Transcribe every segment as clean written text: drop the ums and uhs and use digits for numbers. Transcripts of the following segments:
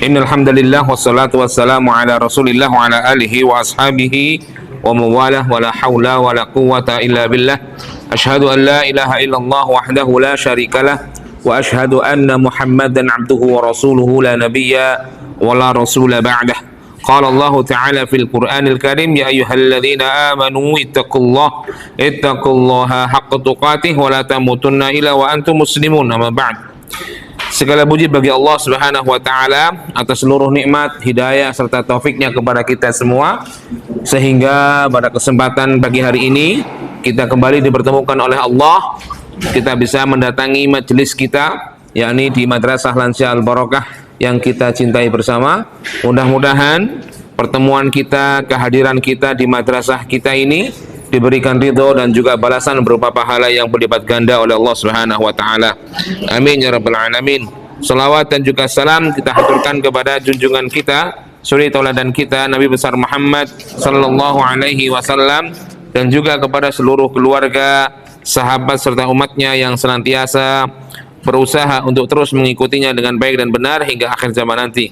Innal hamdalillah wassalatu wassalamu ala Rasulillah wa ala alihi wa ashabihi wa mawalah wa la haula wa la quwwata illa billah. Asyhadu an la ilaha illallah wahdahu la syarikalah wa asyhadu anna Muhammadan abduhu wa rasuluhu la nabiyya wa la rasula ba'dah. Qala Allah Ta'ala fil Qur'anil Karim, ya ayyuhalladzina amanu ittaqullaha haqqa tuqatih wa la tamutunna illa wa antum muslimun. Amma ba'd. Segala puji bagi Allah Subhanahu wa taala atas seluruh nikmat, hidayah serta taufiknya kepada kita semua, sehingga pada kesempatan pagi hari ini kita kembali dipertemukan oleh Allah. Kita bisa mendatangi majelis kita, yakni di Madrasah Lansia Al Barokah yang kita cintai bersama. Mudah-mudahan pertemuan kita, kehadiran kita di madrasah kita ini diberikan ridho dan juga balasan berupa pahala yang berlipat ganda oleh Allah Subhanahu wa taala. Amin ya rabbal alamin. Salawat dan juga salam kita haturkan kepada junjungan kita, suri tauladan kita, Nabi besar Muhammad sallallahu alaihi wasallam, dan juga kepada seluruh keluarga, sahabat serta umatnya yang senantiasa berusaha untuk terus mengikutinya dengan baik dan benar hingga akhir zaman nanti.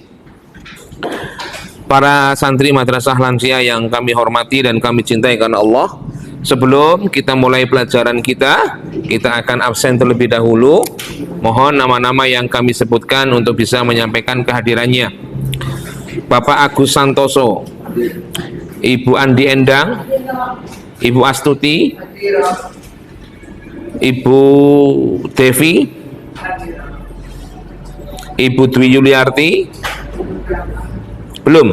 Para santri Madrasah Lansia yang kami hormati dan kami cintai karena Allah, sebelum kita mulai pelajaran kita akan absen terlebih dahulu. Mohon nama-nama yang kami sebutkan untuk bisa menyampaikan kehadirannya. Bapak Agus Santoso, Ibu Andi Endang, Ibu Astuti, Ibu Devi, Ibu Dwi Yuliarti, belum.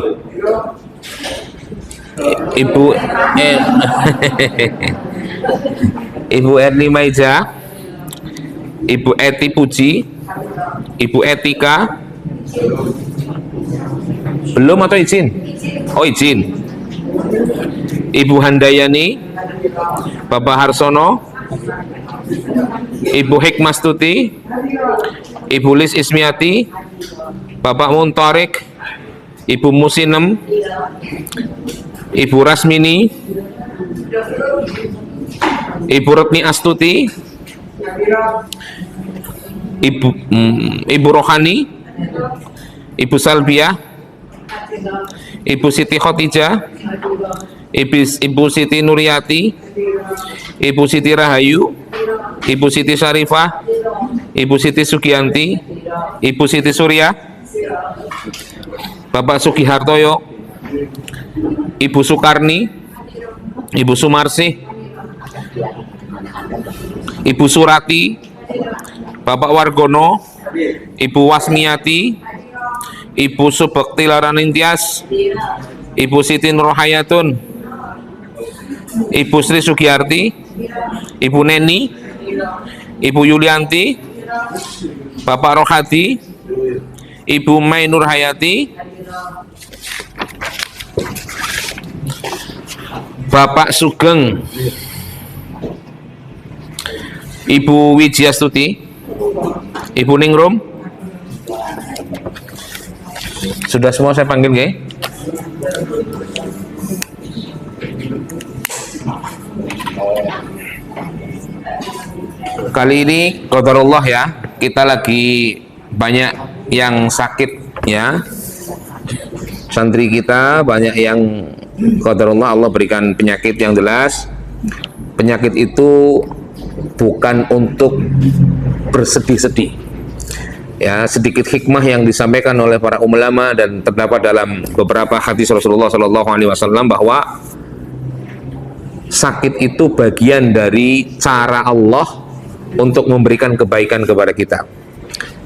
Ibu Erni Maiza, Ibu Eti Puji, Ibu Etika, belum atau izin? Oh izin. Ibu Handayani, Bapak Harsono, Ibu Hikmastuti, Ibu Lis Ismiati, Bapak Muntarik, Ibu Musinem, Ibu Rasmini, Ibu Retni Astuti, Ibu Rohani, Ibu Salbiah, Ibu Siti Khotijah, Ibu Siti Nuriati, Ibu Siti Rahayu, Ibu Siti Syarifah, Ibu Siti Sugianti, Ibu Siti Surya, Bapak Sugihartoyo, Ibu Sukarni, Ibu Sumarsih, Ibu Surati, Bapak Wargono, Ibu Wasmiati, Ibu Subekti Laranintias, Ibu Siti Nurhayatun, Ibu Sri Sugiyarti, Ibu Neni, Ibu Yulianti, Bapak Rohadi, Ibu Mai Nurhayati, Bapak Sugeng, Ibu Wijiastuti, Ibu Ningrum. Sudah semua saya panggil, nggih? Kali ini qadarullah ya, kita lagi banyak yang sakit ya. Santri kita banyak yang qadarullah Allah berikan penyakit yang jelas. Penyakit itu bukan untuk bersedih-sedih. Ya, sedikit hikmah yang disampaikan oleh para ulama dan terdapat dalam beberapa hadis Rasulullah Shallallahu Alaihi Wasallam bahwa sakit itu bagian dari cara Allah untuk memberikan kebaikan kepada kita.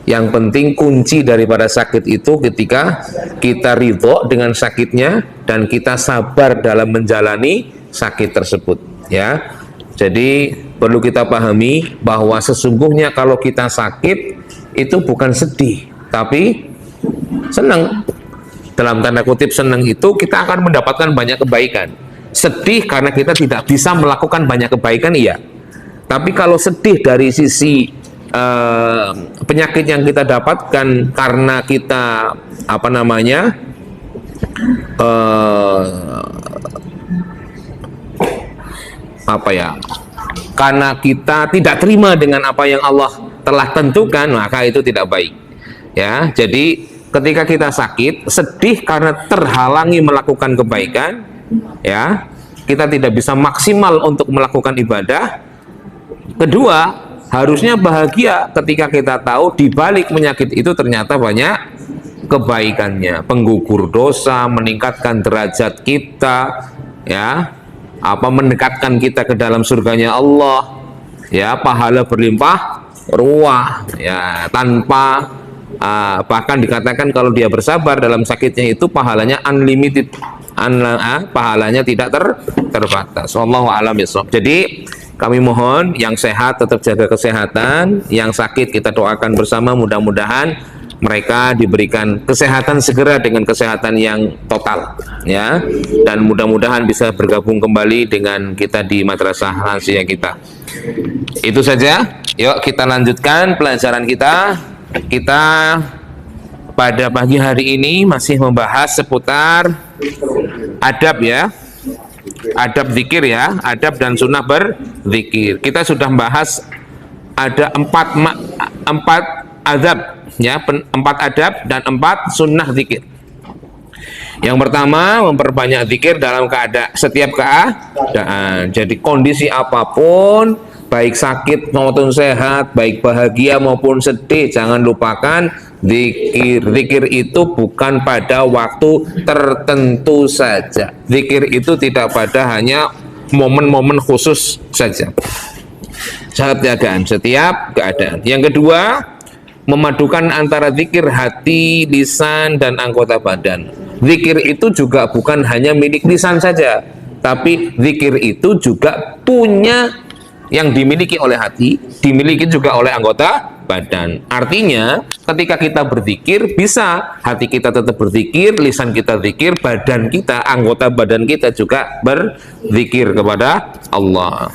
Yang penting kunci daripada sakit itu ketika kita ridho dengan sakitnya dan kita sabar dalam menjalani sakit tersebut ya. Jadi perlu kita pahami bahwa sesungguhnya kalau kita sakit itu bukan sedih tapi senang. Dalam tanda kutip senang itu kita akan mendapatkan banyak kebaikan. Sedih karena kita tidak bisa melakukan banyak kebaikan, iya. Tapi kalau sedih dari sisi penyakit yang kita dapatkan karena kita karena kita tidak terima dengan apa yang Allah telah tentukan, maka itu tidak baik ya. Jadi ketika kita sakit, sedih karena terhalangi melakukan kebaikan, ya, kita tidak bisa maksimal untuk melakukan ibadah. Kedua, harusnya bahagia ketika kita tahu di balik penyakit itu ternyata banyak kebaikannya, penggugur dosa, meningkatkan derajat kita, ya, mendekatkan kita ke dalam surganya Allah, ya, pahala berlimpah ruah, ya, tanpa bahkan dikatakan kalau dia bersabar dalam sakitnya itu pahalanya unlimited, pahalanya tidak terbatas. Wallahu a'lam bishawab. Jadi kami mohon yang sehat tetap jaga kesehatan, yang sakit kita doakan bersama, mudah-mudahan mereka diberikan kesehatan segera dengan kesehatan yang total, ya, dan mudah-mudahan bisa bergabung kembali dengan kita di madrasah lansia kita. Itu saja. Yuk kita lanjutkan pelajaran kita. Kita pada pagi hari ini masih membahas seputar adab, ya, adab zikir, ya, adab dan sunnah berzikir. Kita sudah membahas ada empat adab, ya, 4 adab dan 4 sunnah zikir. Yang pertama, memperbanyak zikir dalam setiap keadaan. Jadi kondisi apapun, baik sakit maupun sehat, baik bahagia maupun sedih, jangan lupakan zikir. Zikir itu bukan pada waktu tertentu saja. Zikir itu tidak pada hanya momen-momen khusus saja. Setiap keadaan. Yang kedua, memadukan antara zikir hati, lisan, dan anggota badan. Zikir itu juga bukan hanya milik lisan saja, tapi zikir itu juga punya yang dimiliki oleh hati, dimiliki juga oleh anggota badan. Artinya, ketika kita berzikir, bisa hati kita tetap berzikir, lisan kita zikir, badan kita, anggota badan kita juga berzikir kepada Allah.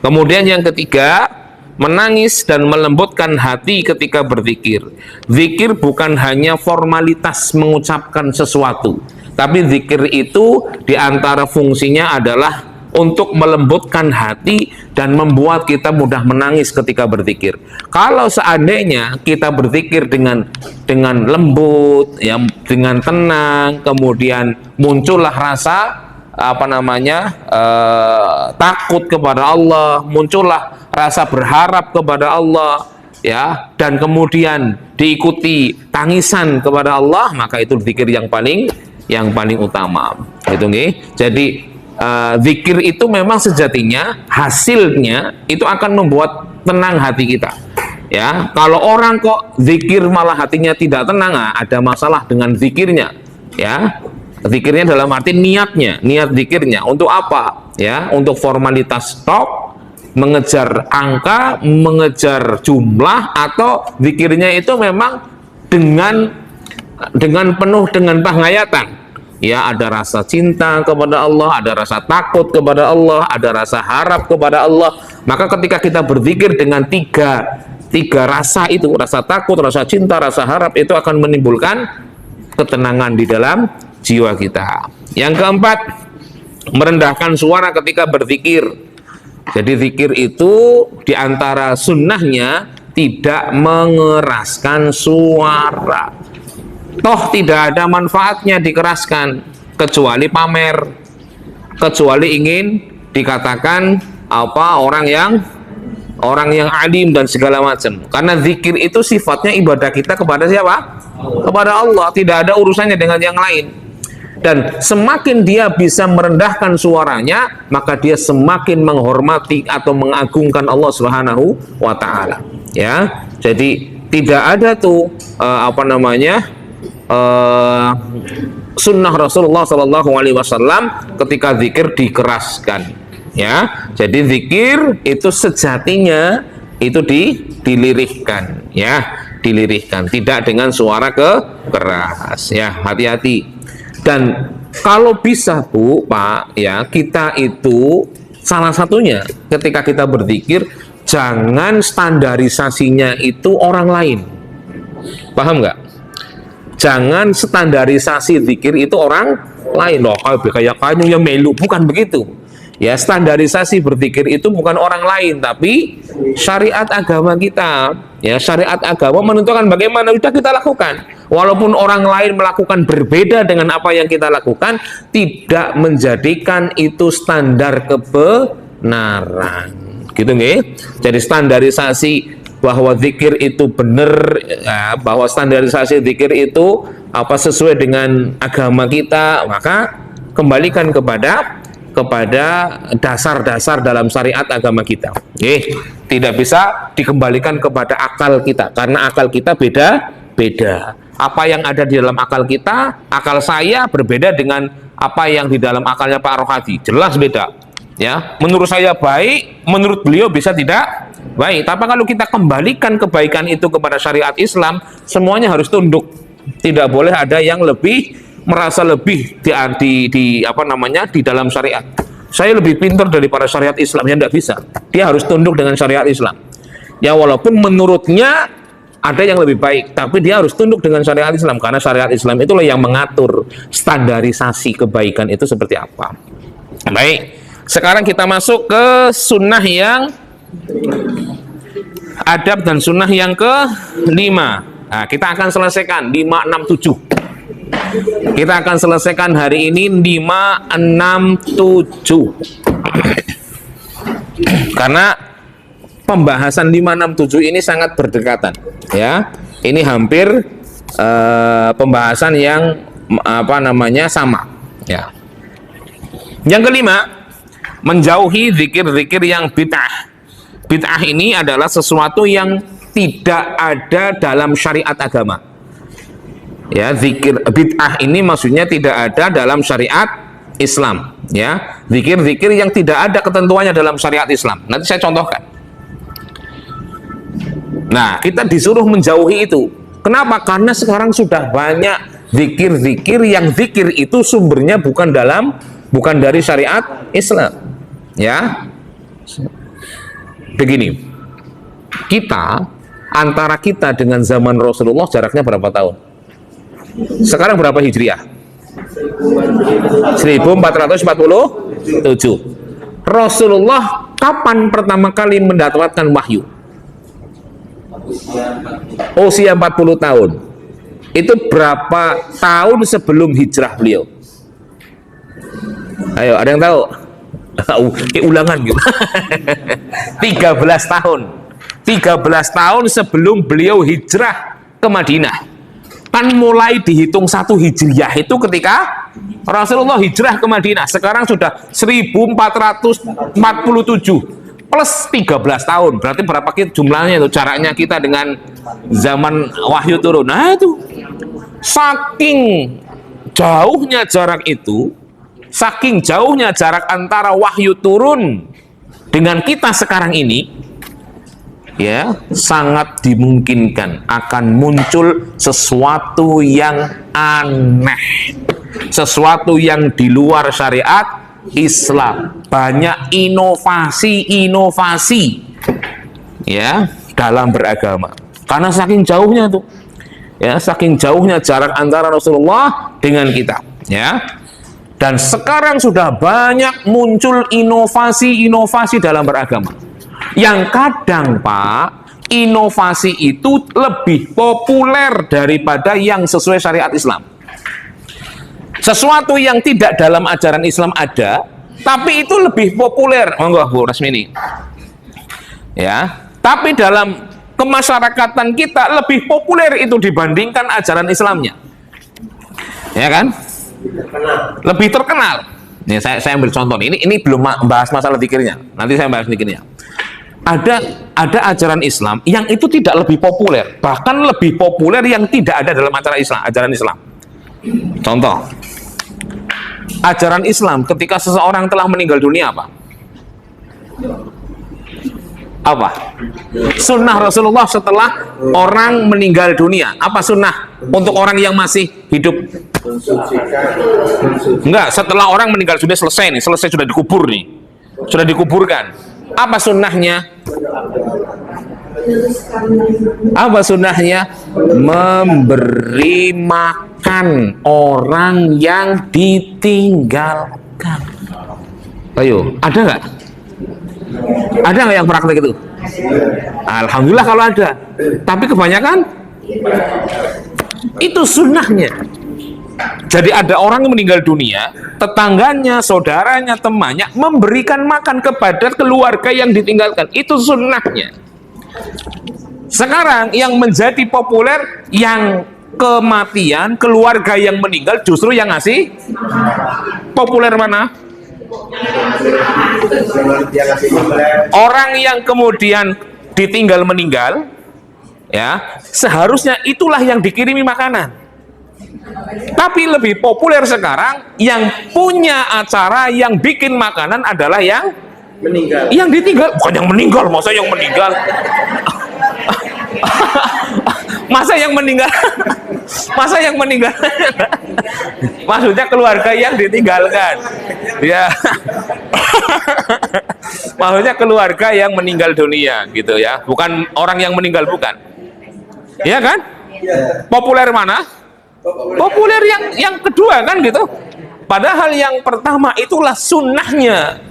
Kemudian yang ketiga, menangis dan melembutkan hati ketika berzikir. Zikir bukan hanya formalitas mengucapkan sesuatu, tapi zikir itu diantara fungsinya adalah untuk melembutkan hati dan membuat kita mudah menangis ketika berzikir. Kalau seandainya kita berzikir dengan lembut, ya, dengan tenang, kemudian muncullah rasa takut kepada Allah, muncullah rasa berharap kepada Allah, ya, dan kemudian diikuti tangisan kepada Allah, maka itu zikir yang paling utama. Itu nggih. Jadi zikir itu memang sejatinya hasilnya itu akan membuat tenang hati kita. Ya, kalau orang kok zikir malah hatinya tidak tenang, ada masalah dengan zikirnya. Ya, zikirnya dalam arti niatnya, niat zikirnya untuk apa? Ya, untuk formalitas stok, mengejar angka, mengejar jumlah, atau zikirnya itu memang dengan penuh dengan penghayatan. Ya, ada rasa cinta kepada Allah, ada rasa takut kepada Allah, ada rasa harap kepada Allah. Maka ketika kita berzikir dengan tiga rasa itu, rasa takut, rasa cinta, rasa harap, itu akan menimbulkan ketenangan di dalam jiwa kita. Yang keempat, merendahkan suara ketika berzikir. Jadi zikir itu diantara sunnahnya tidak mengeraskan suara. Toh tidak ada manfaatnya dikeraskan, kecuali pamer, kecuali ingin dikatakan orang yang alim dan segala macam. Karena zikir itu sifatnya ibadah kita kepada siapa? Kepada Allah, tidak ada urusannya dengan yang lain. Dan semakin dia bisa merendahkan suaranya, maka dia semakin menghormati atau mengagungkan Allah Subhanahu wa taala. Ya. Jadi tidak ada tuh sunnah Rasulullah SAW ketika zikir dikeraskan, ya. Jadi zikir itu sejatinya itu dilirihkan, ya, dilirihkan, tidak dengan suara keras, ya. Hati-hati. Dan kalau bisa, Bu, Pak, ya, kita itu salah satunya ketika kita berzikir jangan standarisasinya itu orang lain. Paham nggak? Jangan standarisasi zikir itu orang lain. Loh, kayak kanyu yang melu, bukan begitu. Ya, standarisasi berzikir itu bukan orang lain, tapi syariat agama kita. Ya, syariat agama menentukan bagaimana sudah kita lakukan. Walaupun orang lain melakukan berbeda dengan apa yang kita lakukan, tidak menjadikan itu standar kebenaran. Gitu nggih? Jadi standarisasi bahwa zikir itu benar, ya, bahwa standarisasi zikir itu sesuai dengan agama kita, maka kembalikan kepada dasar-dasar dalam syariat agama kita. Tidak bisa dikembalikan kepada akal kita, karena akal kita beda-beda. Apa yang ada di dalam akal kita, akal saya berbeda dengan apa yang di dalam akalnya Pak Rohadi. Jelas beda. Ya, menurut saya baik, menurut beliau bisa tidak baik. Tapi kalau kita kembalikan kebaikan itu kepada syariat Islam, semuanya harus tunduk. Tidak boleh ada yang merasa lebih di dalam syariat. Saya lebih pintar daripada syariat Islam, yang tidak bisa. Dia harus tunduk dengan syariat Islam. Ya, walaupun menurutnya ada yang lebih baik, tapi dia harus tunduk dengan syariat Islam, karena syariat Islam itulah yang mengatur standarisasi kebaikan itu seperti apa. Baik, sekarang kita masuk ke sunnah yang adab dan sunnah yang ke-5. Nah, kita akan selesaikan 5, 6, 7. Kita akan selesaikan hari ini 5, 6, 7. Karena pembahasan 5, 6, 7 ini sangat berdekatan, ya. Ini hampir pembahasan yang sama, ya. Yang kelima, menjauhi zikir-zikir yang bid'ah. Bid'ah ini adalah sesuatu yang tidak ada dalam syariat agama. Ya, zikir bid'ah ini maksudnya tidak ada dalam syariat Islam, ya. Zikir-zikir yang tidak ada ketentuannya dalam syariat Islam. Nanti saya contohkan. Nah, kita disuruh menjauhi itu. Kenapa? Karena sekarang sudah banyak zikir-zikir yang zikir itu sumbernya bukan dari syariat Islam. Ya. Begini. Antara kita dengan zaman Rasulullah jaraknya berapa tahun? Sekarang berapa Hijriah? 1447. Rasulullah kapan pertama kali mendapatkan wahyu? Usia 40 tahun. Itu berapa tahun sebelum hijrah beliau? Ayo, ada yang tahu? Ulangan gitu. 13 tahun. 13 tahun sebelum beliau hijrah ke Madinah. Kan mulai dihitung 1 Hijriah itu ketika Rasulullah hijrah ke Madinah. Sekarang sudah 1447 plus 13 tahun. Berarti berapa jumlahnya itu, jaraknya kita dengan zaman wahyu turun. Nah itu, saking jauhnya jarak itu, saking jauhnya jarak antara wahyu turun dengan kita sekarang ini, ya, sangat dimungkinkan akan muncul sesuatu yang aneh, sesuatu yang di luar syariat Islam. Banyak inovasi ya dalam beragama, karena saking jauhnya tuh, ya, saking jauhnya jarak antara Rasulullah dengan kita, ya. Dan sekarang sudah banyak muncul inovasi dalam beragama, yang kadang, Pak, inovasi itu lebih populer daripada yang sesuai syariat Islam. Sesuatu yang tidak dalam ajaran Islam ada, tapi itu lebih populer. Monggo Bu Rasmini. Ya, tapi dalam kemasyarakatan kita lebih populer itu dibandingkan ajaran Islamnya. Ya kan? Lebih terkenal. Nih, saya ambil contoh nih. Ini belum bahas masalah zikirnya. Nanti saya bahas zikirnya. Ada ajaran Islam yang itu tidak lebih populer, bahkan lebih populer yang tidak ada dalam ajaran Islam. Contoh, ajaran Islam ketika seseorang telah meninggal dunia apa? Sunnah Rasulullah setelah orang meninggal dunia. Apa sunnah untuk orang yang masih hidup? Enggak, setelah orang meninggal sudah selesai sudah dikubur nih, sudah dikuburkan. Apa sunnahnya? Apa sunnahnya? Memberi makan orang yang ditinggalkan. Ayo, ada nggak? Ada nggak yang praktek itu? Alhamdulillah kalau ada. Tapi kebanyakan Itu sunnahnya. Jadi ada orang yang meninggal dunia, tetangganya, saudaranya, temannya memberikan makan kepada keluarga yang ditinggalkan. Itu sunnahnya. Sekarang yang menjadi populer, yang kematian, keluarga yang meninggal justru yang ngasih. Populer mana? Orang yang kemudian ditinggal meninggal, ya, seharusnya itulah yang dikirimi makanan. Tapi lebih populer sekarang yang punya acara, yang bikin makanan adalah yang meninggal. Yang ditinggal, bukan yang meninggal, masa yang meninggal? Masa yang meninggal? Masa yang meninggal? Maksudnya keluarga yang ditinggalkan. Ya. Maksudnya keluarga yang meninggal dunia gitu ya, bukan orang yang meninggal, bukan. Iya kan? Populer mana? Populer yang kedua kan gitu. Padahal yang pertama itulah sunnahnya.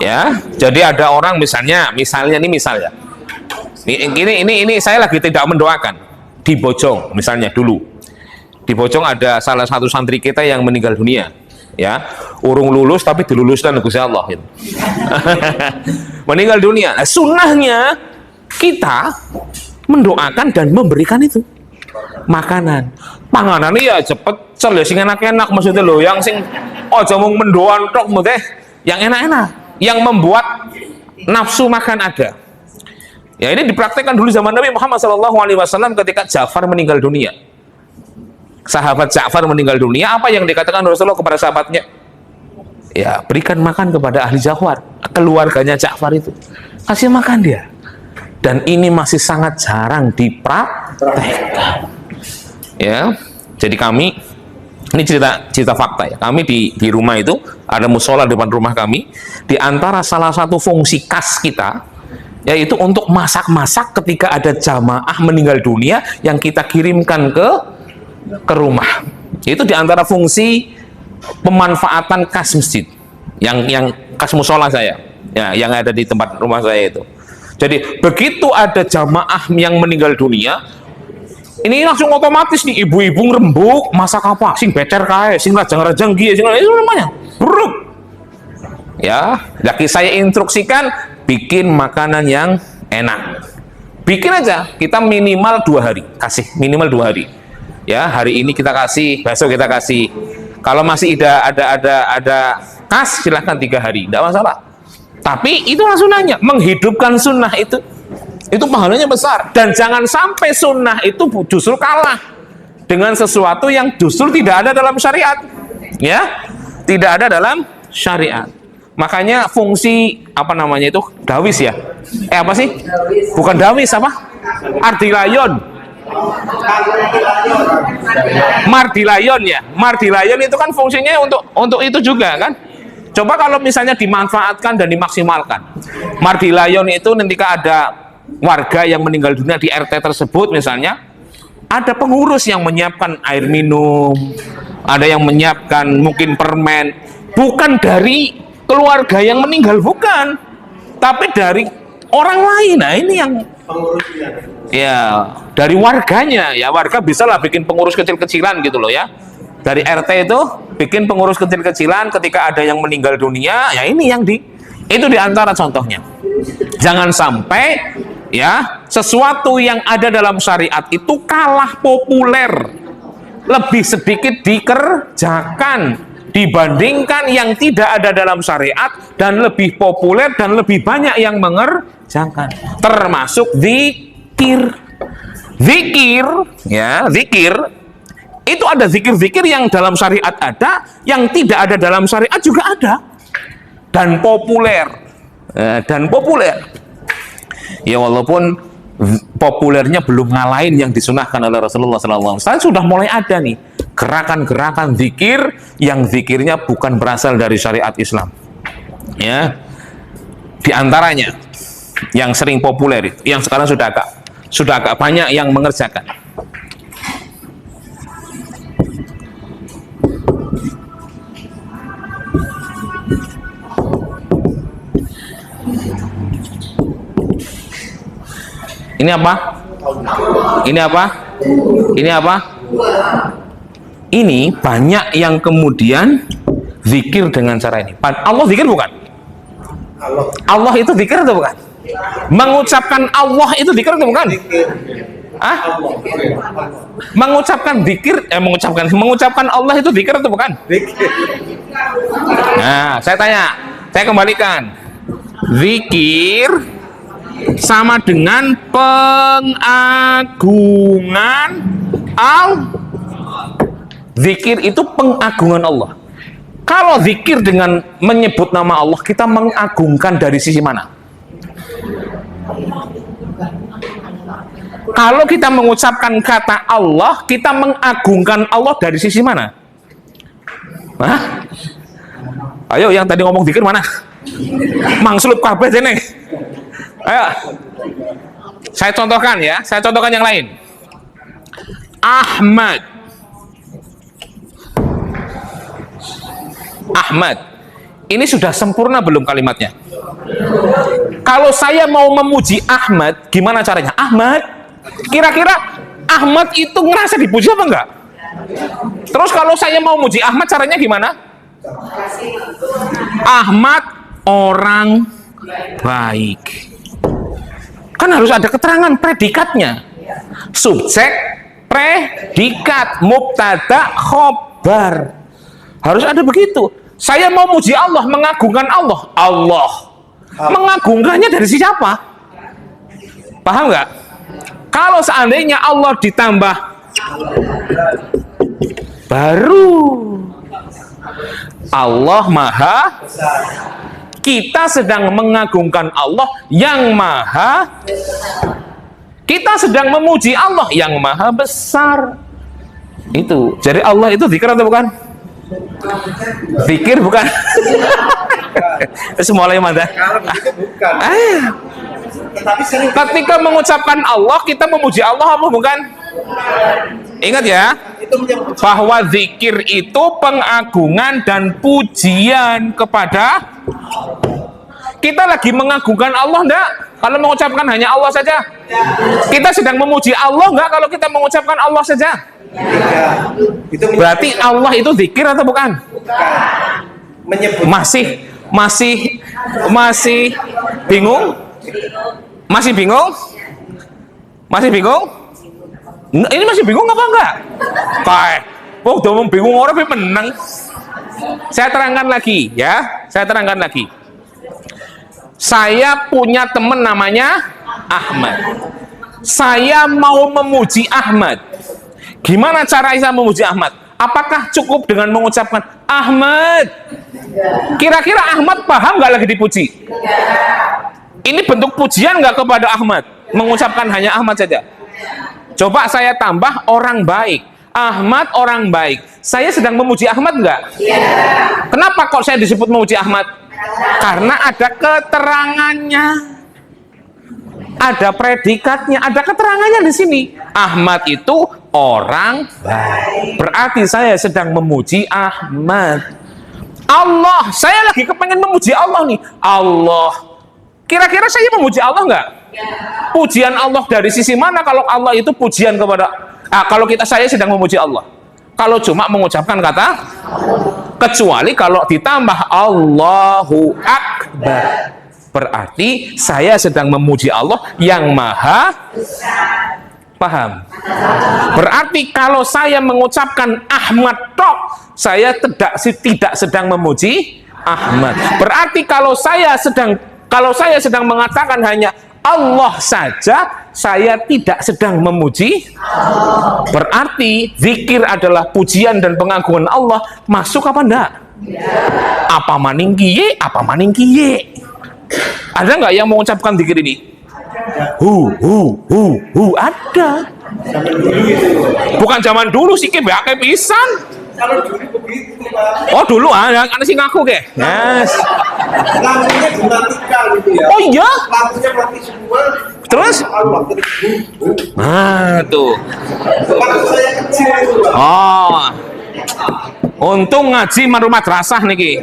Ya, jadi ada orang misalnya ini saya lagi tidak mendoakan di Bojong misalnya dulu. Di Bojong ada salah satu santri kita yang meninggal dunia. Ya, urung lulus tapi diluluskan Gusti Allah gitu. Meninggal dunia. Nah, sunnahnya kita mendoakan dan memberikan itu makanan. Panganan ya cepet cel ya, sing enak-enak maksudnya loh, yang sing aja mung mendoan tok teh, yang enak-enak, yang membuat nafsu makan ada. Ya, ini dipraktekkan dulu zaman Nabi Muhammad SAW ketika Ja'far meninggal dunia. Sahabat Ja'far meninggal dunia, apa yang dikatakan Rasulullah kepada sahabatnya? Ya, berikan makan kepada ahli Ja'far, keluarganya Ja'far itu. Kasih makan dia. Dan ini masih sangat jarang dipraktekkan. Ya, jadi kami, ini cerita fakta ya. Kami di rumah itu ada musola depan rumah kami. Di antara salah satu fungsi khas kita, yaitu untuk masak-masak ketika ada jamaah meninggal dunia yang kita kirimkan ke rumah. Itu di antara fungsi pemanfaatan kas masjid, yang kas musola saya, ya, yang ada di tempat rumah saya itu. Jadi begitu ada jamaah yang meninggal dunia, ini langsung otomatis nih ibu-ibu ngerembuk, masak apa? Sing becer kae, sing rajang-rajang gie, sing itu namanya. Bruk. Ya, lagi saya instruksikan bikin makanan yang enak. Bikin aja, kita minimal 2 hari, kasih minimal 2 hari. Ya, hari ini kita kasih, besok kita kasih. Kalau masih ada kas, silahkan 3 hari, tidak masalah. Tapi itulah sunnahnya, menghidupkan sunnah itu pahalanya besar. Dan jangan sampai sunnah itu justru kalah dengan sesuatu yang justru tidak ada dalam syariat. Ya, tidak ada dalam syariat. Makanya fungsi apa namanya itu dawis ya? Apa sih? Bukan dawis, apa? Ardilayon. Mardilayon ya. Mardilayon itu kan fungsinya untuk itu juga kan? Coba kalau misalnya dimanfaatkan dan dimaksimalkan. Mardilayon itu ketika ada warga yang meninggal dunia di RT tersebut misalnya, ada pengurus yang menyiapkan air minum, ada yang menyiapkan mungkin permen, bukan dari keluarga yang meninggal, bukan, tapi dari orang lain. Nah, ini yang ya dari warganya, ya warga bisa lah bikin pengurus kecil-kecilan gitu loh ya. Dari RT itu bikin pengurus kecil-kecilan ketika ada yang meninggal dunia, ya ini yang itu diantara contohnya. Jangan sampai ya sesuatu yang ada dalam syariat itu kalah populer, lebih sedikit dikerjakan dibandingkan yang tidak ada dalam syariat, dan lebih populer dan lebih banyak yang mengerjakan, termasuk zikir. Ya, zikir itu ada zikir-zikir yang dalam syariat ada, yang tidak ada dalam syariat juga ada, dan populer. Ya, walaupun populernya belum ngalahin yang disunahkan oleh Rasulullah SAW. Sudah mulai ada nih gerakan-gerakan zikir yang zikirnya bukan berasal dari syariat Islam. Ya, di antaranya yang sering populer itu, yang sekarang sudah agak banyak yang mengerjakan. Ini apa? Ini apa? Ini apa? Ini banyak yang kemudian zikir dengan cara ini. Allah zikir bukan? Allah itu zikir atau bukan? Mengucapkan Allah itu zikir atau bukan? Ah? Mengucapkan zikir, mengucapkan Allah itu zikir atau bukan? Nah, saya tanya, saya kembalikan. Zikir sama dengan pengagungan zikir itu pengagungan Allah. Kalau zikir dengan menyebut nama Allah, kita mengagungkan dari sisi mana? Kalau kita mengucapkan kata Allah, kita mengagungkan Allah dari sisi mana? Hah? Ayo, yang tadi ngomong zikir mana? Mangslub kabeh jene. Ayo. Saya contohkan ya, saya contohkan yang lain. Ahmad. Ini sudah sempurna belum kalimatnya? Kalau saya mau memuji Ahmad, gimana caranya? Ahmad, kira-kira Ahmad itu ngerasa dipuji apa enggak? Terus kalau saya mau muji Ahmad, caranya gimana? Ahmad orang baik. Kan harus ada keterangan predikatnya. Subjek, predikat, mubtada, khobar. Harus ada begitu. Saya mau muji Allah, mengagungkan Allah. Allah. Mengagungkannya dari siapa? Paham nggak? Kalau seandainya Allah ditambah baru Allah Maha, kita sedang mengagungkan Allah yang Maha, kita sedang memuji Allah yang Maha besar. Itu. Jadi Allah itu zikir atau bukan? Zikir bukan? Semua lain mana? Kalau begitu bukan. Tetapi sering Ketika mengucapkan Allah, kita memuji Allah apa bukan? Ingat ya, itu menyebut bahwa zikir itu pengagungan dan pujian kepada. Kita lagi mengagungkan Allah enggak? Kalau mengucapkan hanya Allah saja. Kita sedang memuji Allah enggak kalau kita mengucapkan Allah saja? ya, itu Berarti Allah itu zikir atau bukan? menyebut Masih bingung? Masih bingung? Masih bingung? Ini masih bingung apa enggak? Kayak, udah mau bingung orang menang. Saya terangkan lagi ya, saya terangkan lagi. Saya punya teman namanya Ahmad. Saya mau memuji Ahmad. Gimana cara saya memuji Ahmad? Apakah cukup dengan mengucapkan Ahmad? Kira-kira Ahmad paham nggak lagi dipuji? Ini bentuk pujian nggak kepada Ahmad? Mengucapkan hanya Ahmad saja. Coba saya tambah orang baik. Ahmad orang baik. Saya sedang memuji Ahmad nggak? Kenapa kok saya disebut memuji Ahmad? Karena ada keterangannya. Ada predikatnya, ada keterangannya di sini. Ahmad itu orang baik. Berarti saya sedang memuji Ahmad. Allah, saya lagi kepengen memuji Allah nih. Allah. Kira-kira saya memuji Allah nggak? Pujian Allah dari sisi mana kalau Allah itu pujian kepada kalau saya sedang memuji Allah. Kalau cuma mengucapkan kata, kecuali kalau ditambah Allahu Akbar. Berarti saya sedang memuji Allah yang Maha paham. Berarti kalau saya mengucapkan Ahmad tok, saya tidak sedang memuji Ahmad. Berarti kalau saya sedang mengatakan hanya Allah saja, saya tidak sedang memuji. Berarti zikir adalah pujian dan pengagungan Allah. Masuk apa enggak? Apa maning kiye? Apa maning kiye? Ada nggak yang mengucapkan zikir ini? Ada. Bukan zaman dulu sih ke pisan. kalau dulu begitu Pak. Oh dulu ada sih ngaku ke. Yes. Lampunya dimatikan gitu ya. Oh iya. Lampunya mati semua. Terus? Allah Tuh. waktu saya kecil itu Pak. Oh. Untung ngaji maru madrasah niki.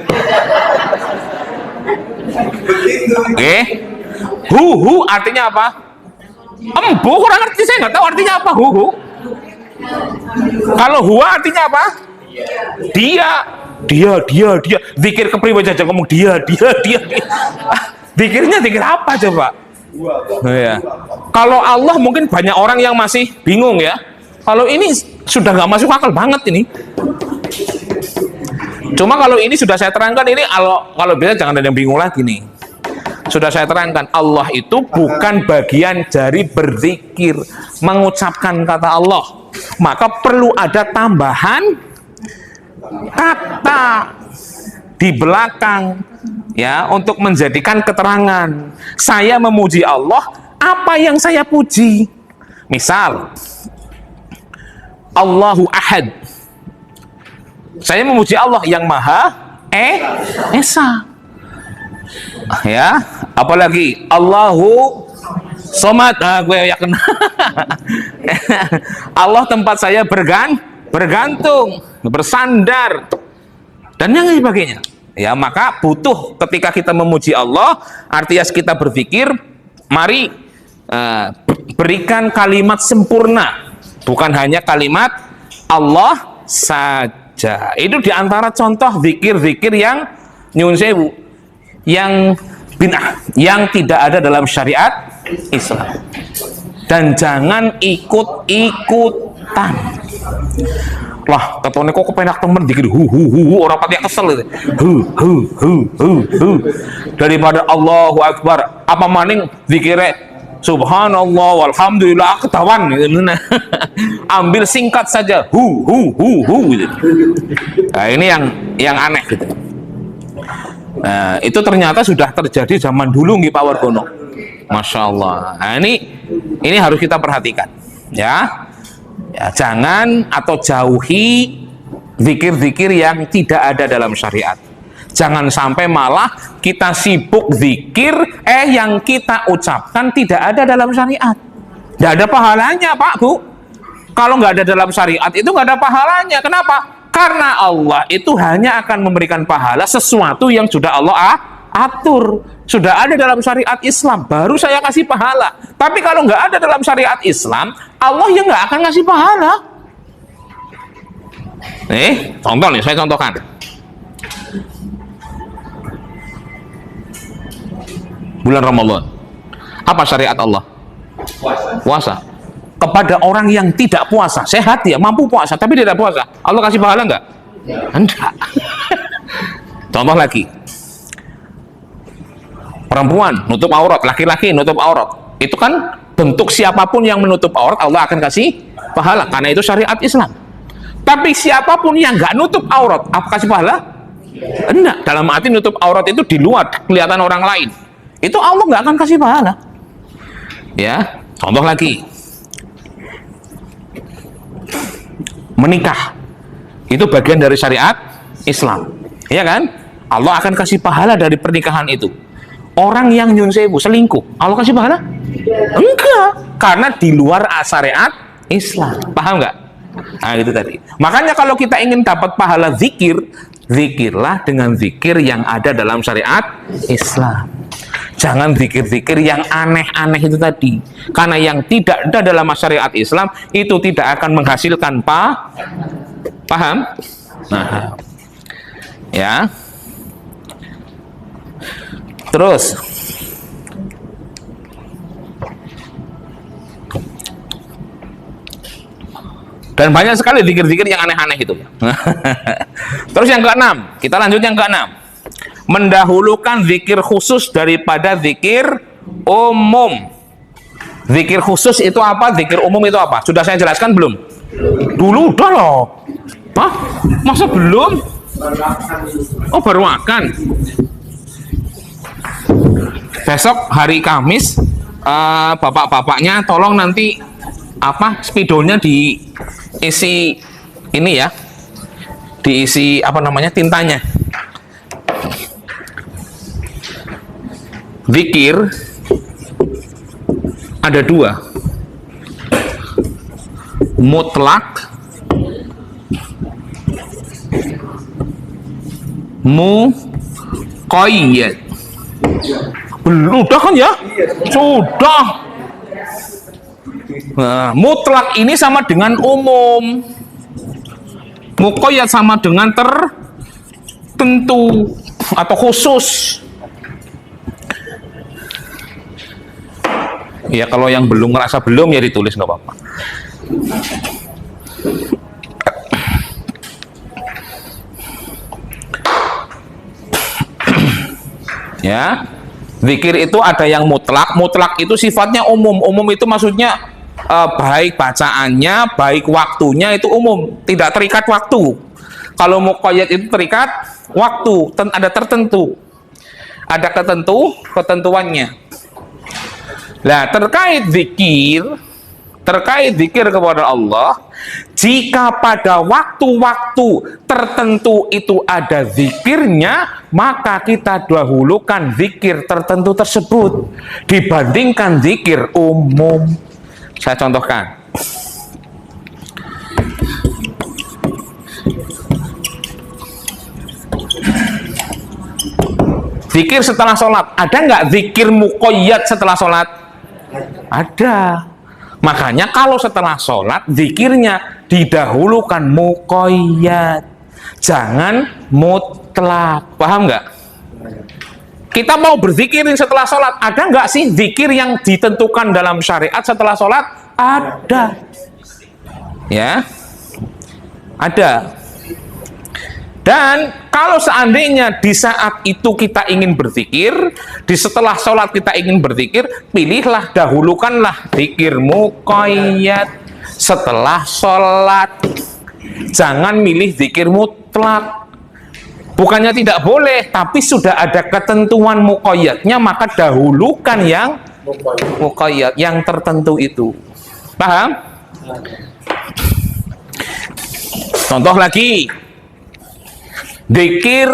Begitu. Hu artinya apa? Embu kurang ngerti, saya nggak tahu artinya apa hu. Kalau huwa artinya apa? Dia. Zikir kepriwe aja ngomong dia. Zikirnya zikir apa coba? Ya. Kalau Allah mungkin banyak orang yang masih bingung ya. Kalau ini sudah nggak masuk akal banget ini. Cuma kalau ini sudah saya terangkan, ini kalau bisa jangan ada yang bingung lagi nih. Sudah saya terangkan, Allah itu bukan bagian dari berzikir, mengucapkan kata Allah. Maka perlu ada tambahan kata di belakang ya untuk menjadikan keterangan. Saya memuji Allah, apa yang saya puji? Misal Allahu Ahad. Saya memuji Allah yang Maha Esa. Ya, apalagi Allahu Somad. Gue yakin. Allah tempat saya bergantung, bersandar, dan yang sebagainya. Ya, maka butuh ketika kita memuji Allah, artinya kita berpikir, mari berikan kalimat sempurna, bukan hanya kalimat Allah saja. Itu diantara contoh zikir-zikir yang nyun sewu, yang bid'ah, yang tidak ada dalam syariat Islam. Dan jangan ikut-ikutan. Lah, ketone kok kepenak temen dikit orang pati kesel itu. Daripada Allahu Akbar, apa maning zikire subhanallah walhamdulillah ketahuan gitu. Ambil singkat saja gitu. Nah, ini yang aneh gitu. Nah, itu ternyata sudah terjadi zaman dulu nggih Pak Wargono. Masya Allah. Nah, ini harus kita perhatikan ya. Ya, jangan atau jauhi zikir-zikir yang tidak ada dalam syariat. Jangan sampai malah kita sibuk zikir, yang kita ucapkan tidak ada dalam syariat. Tidak ada pahalanya Pak Bu. Kalau nggak ada dalam syariat itu nggak ada pahalanya. Kenapa? Karena Allah itu hanya akan memberikan pahala sesuatu yang sudah Allah atur, sudah ada dalam syariat Islam, baru saya kasih pahala. Tapi kalau nggak ada dalam syariat Islam, Allah yang nggak akan ngasih pahala. Contoh nih, saya contohkan. Bulan Ramadan, apa syariat Allah? Puasa. Kepada orang yang tidak puasa, sehat ya, mampu puasa, tapi tidak puasa, Allah kasih pahala nggak? Enggak. Contoh lagi, perempuan nutup aurat, laki-laki nutup aurat, itu kan bentuk siapapun yang menutup aurat Allah akan kasih pahala, karena itu syariat Islam. Tapi siapapun yang nggak nutup aurat, apa kasih pahala? Enggak. Dalam arti nutup aurat itu di luar, kelihatan orang lain, itu Allah nggak akan kasih pahala. Ya, contoh lagi, menikah itu bagian dari syariat Islam, ya kan? Allah akan kasih pahala dari pernikahan itu. Orang yang nyun sewu selingkuh, Allah kasih pahala? Enggak, karena di luar syariat Islam. Paham nggak? Nah, itu tadi. Makanya kalau kita ingin dapat pahala zikir, zikirlah dengan zikir yang ada dalam syariat Islam. Jangan zikir-zikir yang aneh-aneh itu tadi. Karena yang tidak ada dalam syariat Islam itu tidak akan menghasilkan paham? Nah, ya. Terus dan banyak sekali zikir-zikir yang aneh-aneh itu. Terus yang keenam, kita lanjut yang keenam. Mendahulukan zikir khusus daripada zikir umum. Zikir khusus itu apa? Zikir umum itu apa? Sudah saya jelaskan belum? Dulu udah loh. Hah? Masa belum? Oh, baru akan. Besok hari Kamis, bapak-bapaknya tolong nanti spidolnya diisi ini ya, diisi tintanya. Zikir ada dua, mutlak, muqayyad. Belum, udah kan ya? Sudah. Nah, mutlak ini sama dengan umum. Muqayyad sama dengan tertentu atau khusus. Ya kalau yang belum ngerasa belum ya ditulis nggak apa-apa. Ya, zikir itu ada yang mutlak. Mutlak itu sifatnya umum. Umum itu maksudnya baik bacaannya, baik waktunya itu umum, tidak terikat waktu. Kalau muqayyad itu terikat waktu, ada tertentu, ada ketentuannya. Nah, terkait zikir kepada Allah, jika pada waktu-waktu tertentu itu ada zikirnya, maka kita dahulukan zikir tertentu tersebut dibandingkan zikir umum. Saya contohkan. Zikir setelah sholat, ada nggak zikir muqayyad setelah sholat? Ada. Makanya kalau setelah sholat, zikirnya didahulukan muqayyad, jangan mutlak. Paham nggak? Kita mau berzikirin setelah sholat, ada nggak sih zikir yang ditentukan dalam syariat setelah sholat? Ada. Ya, ada. Dan kalau seandainya di saat itu kita ingin berzikir, di setelah sholat kita ingin berzikir, pilihlah, dahulukanlah zikir muqayyad setelah sholat. Jangan milih zikir mutlak. Bukannya tidak boleh, tapi sudah ada ketentuan muqayyadnya, maka dahulukan yang muqayyad, yang tertentu itu. Paham? Contoh lagi. Zikir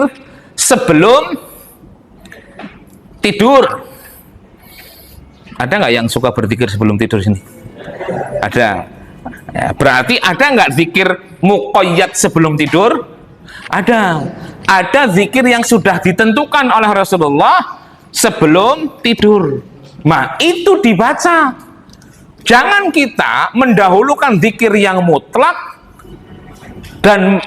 sebelum tidur. Ada nggak yang suka berzikir sebelum tidur sini? Ada. Ya, berarti ada nggak zikir muqayyad sebelum tidur? Ada. Ada zikir yang sudah ditentukan oleh Rasulullah sebelum tidur. Nah, itu dibaca. Jangan kita mendahulukan zikir yang mutlak dan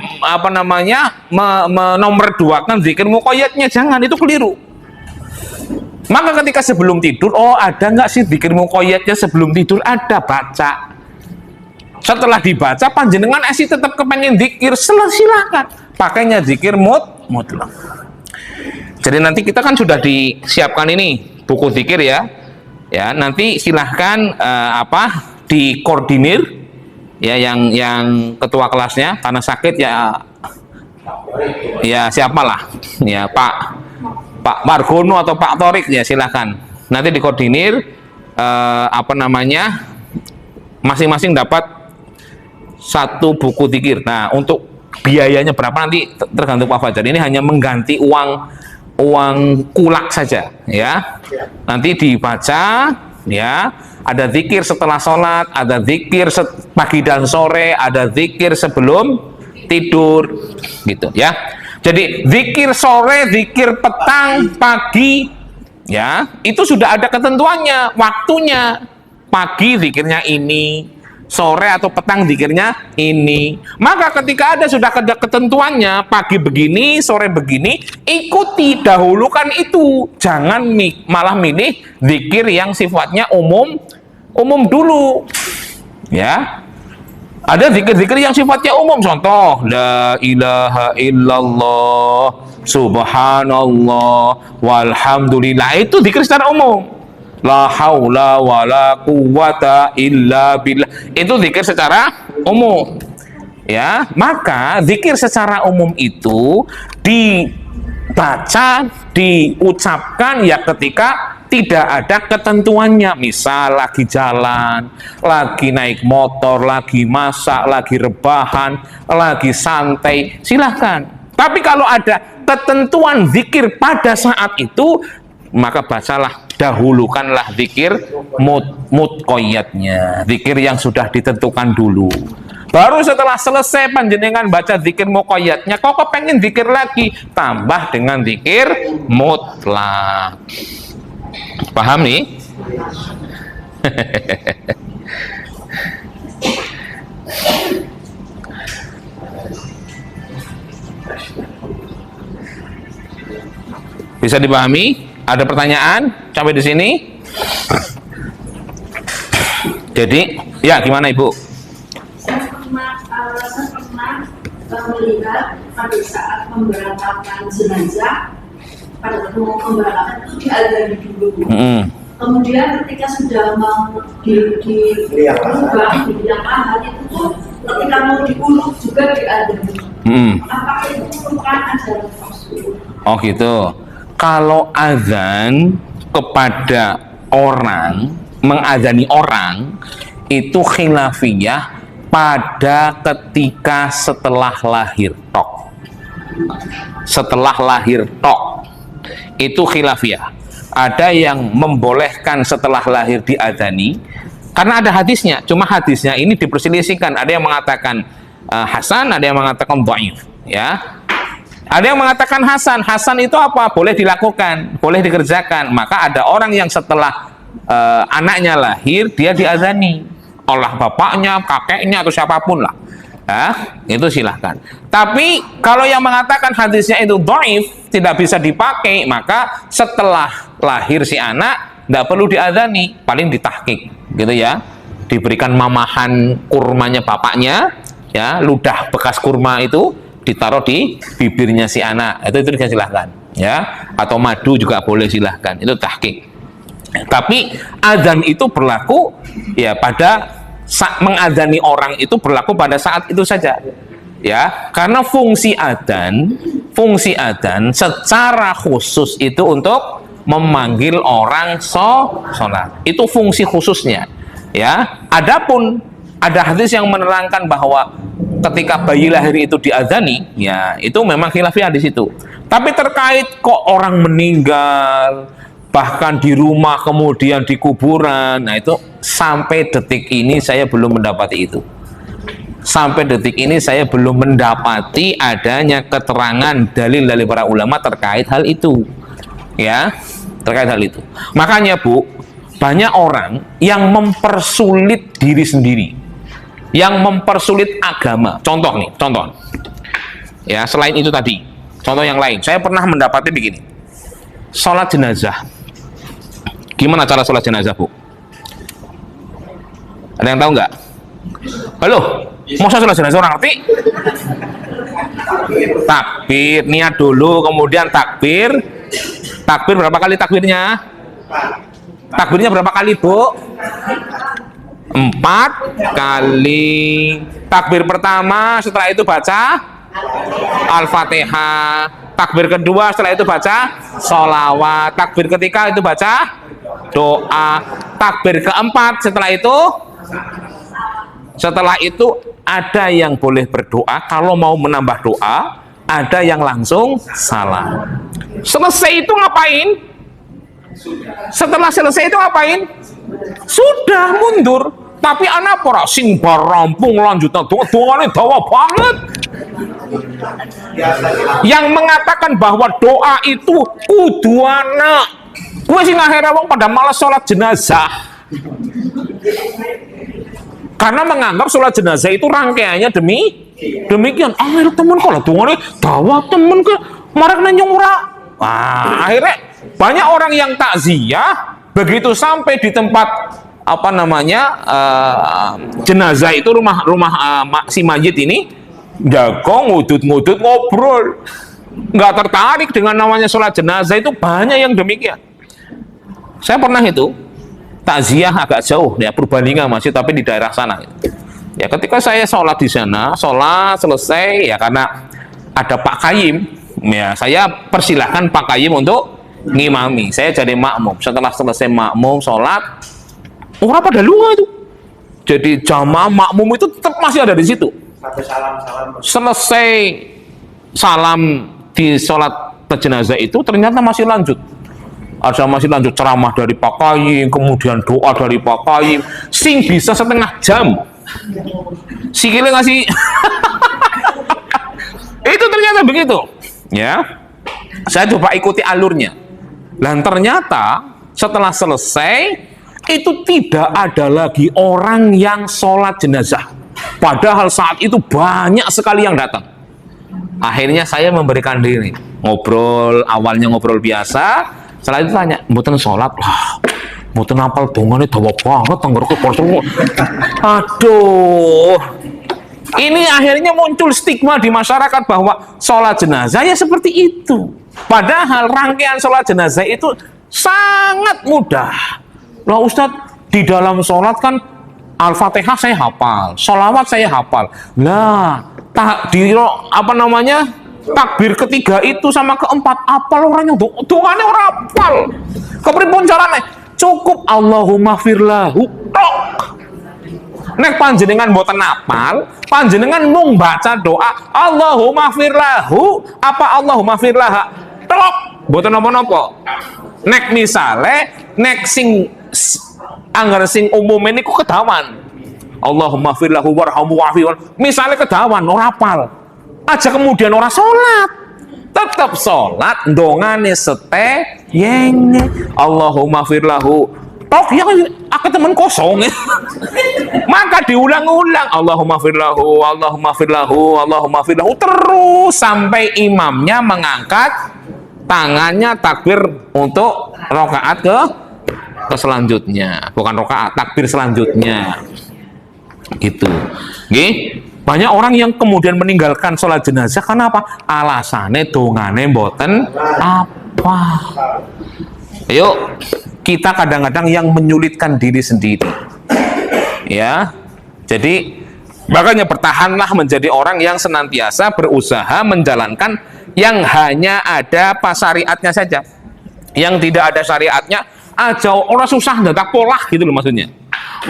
menomorduakan zikir muqayyadnya, jangan, itu keliru. Maka ketika sebelum tidur, oh ada nggak sih zikir muqayyadnya sebelum tidur? Ada, baca. Setelah dibaca, panjenengan asih tetap kepengen zikir, silakan pakainya zikir mutlak. Jadi nanti kita kan sudah disiapkan ini buku zikir ya. Ya, nanti silahkan dikoordinir. Ya, yang ketua kelasnya karena sakit ya siapalah ya Pak Margono atau Pak Torik, ya silahkan nanti dikoordinir masing-masing dapat satu buku zikir. Nah, untuk biayanya berapa nanti tergantung Pak Fajar. Ini hanya mengganti uang kulak saja ya. Nanti dibaca ya. Ada zikir setelah sholat, ada zikir pagi dan sore, ada zikir sebelum tidur, gitu ya. Jadi zikir sore, zikir petang, pagi, ya itu sudah ada ketentuannya, waktunya. Pagi zikirnya ini, sore atau petang zikirnya ini. Maka ketika sudah ada ketentuannya, pagi begini, sore begini, ikuti, dahulukan itu. Jangan malah milih zikir yang sifatnya umum dulu, ya. Ada zikir-zikir yang sifatnya umum, contoh la ilaha illallah subhanallah walhamdulillah, itu zikir secara umum. La haula wala quwata illa billah, itu zikir secara umum, ya. Maka zikir secara umum itu dibaca, diucapkan ya ketika tidak ada ketentuannya. Misal lagi jalan, lagi naik motor, lagi masak, lagi rebahan, lagi santai, silahkan. Tapi kalau ada ketentuan zikir pada saat itu, maka bacalah, dahulukanlah zikir muqayyadnya, zikir yang sudah ditentukan dulu. Baru setelah selesai panjenengan baca zikir muqayyadnya, kok pengen zikir lagi, tambah dengan zikir mutlak. Paham nih? Bisa dipahami? Ada pertanyaan sampai di sini? Jadi, ya gimana Ibu? Saya pernah melihat pada saat pemberangkatan jenazah, pada waktu mau pemberangkatan itu diadani dulu. Kemudian ketika sudah mau diubah, yang mahal itu tuh ketika mau diuluk juga diadani. Apakah itu merupakan ajaran Rasul? Oh gitu. Kalau azan kepada orang, mengazani orang, itu khilafiyah pada ketika setelah lahir tok. Setelah lahir tok. Itu khilafiyah. Ada yang membolehkan setelah lahir diadzani karena ada hadisnya. Cuma hadisnya ini diperselisihkan. Ada yang mengatakan hasan, ada yang mengatakan dhaif, ya. Ada yang mengatakan hasan. Hasan itu apa? Boleh dilakukan, boleh dikerjakan. Maka ada orang yang setelah anaknya lahir dia diadzani oleh bapaknya, kakeknya atau siapapun lah. Itu silahkan. Tapi kalau yang mengatakan hadisnya itu dhaif, tidak bisa dipakai, maka setelah lahir si anak tidak perlu diadzani, paling ditahqiq, gitu ya. Diberikan mamahan kurmanya bapaknya, ya, ludah bekas kurma itu ditaruh di bibirnya si anak, itu silahkan, ya. Atau madu juga boleh, silahkan, itu tahqiq. Tapi adzan itu berlaku ya pada mengadzani orang, itu berlaku pada saat itu saja, ya. Karena fungsi adzan secara khusus itu untuk memanggil orang sholat, itu fungsi khususnya, ya. Adapun ada hadis yang menerangkan bahwa ketika bayi lahir itu diadzani, ya itu memang khilafiyah di situ. Tapi terkait kok orang meninggal bahkan di rumah kemudian di kuburan, nah itu sampai detik ini saya belum mendapati itu. Sampai detik ini saya belum mendapati adanya keterangan dalil dari para ulama terkait hal itu, ya, terkait hal itu. Makanya Bu, banyak orang yang mempersulit diri sendiri, yang mempersulit agama. Contoh nih, contoh. Ya, selain itu tadi, contoh yang lain. Saya pernah mendapati begini. Sholat jenazah. Gimana cara sholat jenazah, Bu? Ada yang tahu nggak? Halo, masa sholat jenazah orang ngerti? Takbir, niat dulu, kemudian takbir. Takbir berapa kali takbirnya? Takbirnya berapa kali, Bu? 4 kali. Takbir pertama, setelah itu baca Al-Fatihah. Takbir kedua, setelah itu baca sholawat. Takbir ketiga itu baca doa. Takbir keempat, setelah itu ada yang boleh berdoa. Kalau mau menambah doa, ada yang langsung salam. Selesai itu ngapain? Setelah selesai itu ngapain? Sudah mundur. Tapi anak pora sing rampung lanjutan doanya dawa banget. Yang mengatakan bahwa doa itu kudu anak. Gue sih akhirnya wong pada malas sholat jenazah. Karena menganggap sholat jenazah itu rangkaiannya demikian. Akhirnya temen kalau doanya dawa temen ke marek nanyong ora. Wah, akhirnya banyak orang yang takziah begitu sampai di tempat jenazah itu, rumah si mayit ini, jago ngudut-ngudut ngobrol, nggak tertarik dengan namanya sholat jenazah. Itu banyak yang demikian. Saya pernah itu takziah agak jauh ya, Purbalingga masih, tapi di daerah sana. Ya ketika saya sholat di sana, sholat selesai ya, karena ada Pak Kayim, ya saya persilahkan Pak Kayim untuk ngimami. Saya jadi makmum. Setelah selesai makmum sholat, orang pada luar itu. Jadi jamaah makmum itu tetap masih ada di situ. Sampai salam. Selesai salam di sholat jenazah itu ternyata masih lanjut. Ada masih lanjut ceramah dari Pak Kayim, kemudian doa dari Pak Kayim. Sing bisa setengah jam. Sikile ngasih. Itu ternyata begitu. Ya. Saya coba ikuti alurnya. Dan ternyata setelah selesai itu tidak ada lagi orang yang sholat jenazah. Padahal saat itu banyak sekali yang datang. Akhirnya saya memberikan diri. ngobrol, awalnya ngobrol biasa, setelah itu tanya, mboten sholat, lah, mboten apal dongane dawa banget, tenggorokan porong. Aduh, ini akhirnya muncul stigma di masyarakat bahwa sholat jenazah ya seperti itu. Padahal rangkaian sholat jenazah itu sangat mudah. Lah Ustadz, di dalam sholat kan Al-Fatihah saya hafal, sholawat saya hafal. Lah, takbir ketiga itu sama keempat apal orangnya dongane ora apal. Kepripun carane? Cukup Allahumma firlahu tok. Nek panjenengan mboten apal, panjenengan mung baca doa Allahumma firlahu apa Allahumma firlaha tok, mboten napa-napa. Nek misale nek sing anggar sing umum ini ku kedawan Allahumma firlahu warhamu wa'afiwan, misalnya kedawan ora apal aja kemudian ora sholat, tetap sholat dongane yenge Allahumma firlahu tok ya aku temen kosong maka diulang-ulang Allahumma firlahu Allahumma firlahu Allahumma firlahu terus sampai imamnya mengangkat tangannya takbir untuk rakaat ke selanjutnya, bukan rakaat, takbir selanjutnya gitu. Nggih, banyak orang yang kemudian meninggalkan sholat jenazah karena apa? Alasannya dongane mboten apa. Ayo, kita kadang-kadang yang menyulitkan diri sendiri. Ya. Jadi makanya bertahanlah menjadi orang yang senantiasa berusaha menjalankan yang hanya ada pas syariatnya saja. Yang tidak ada syariatnya aja orang susah ndak polah gitu loh maksudnya.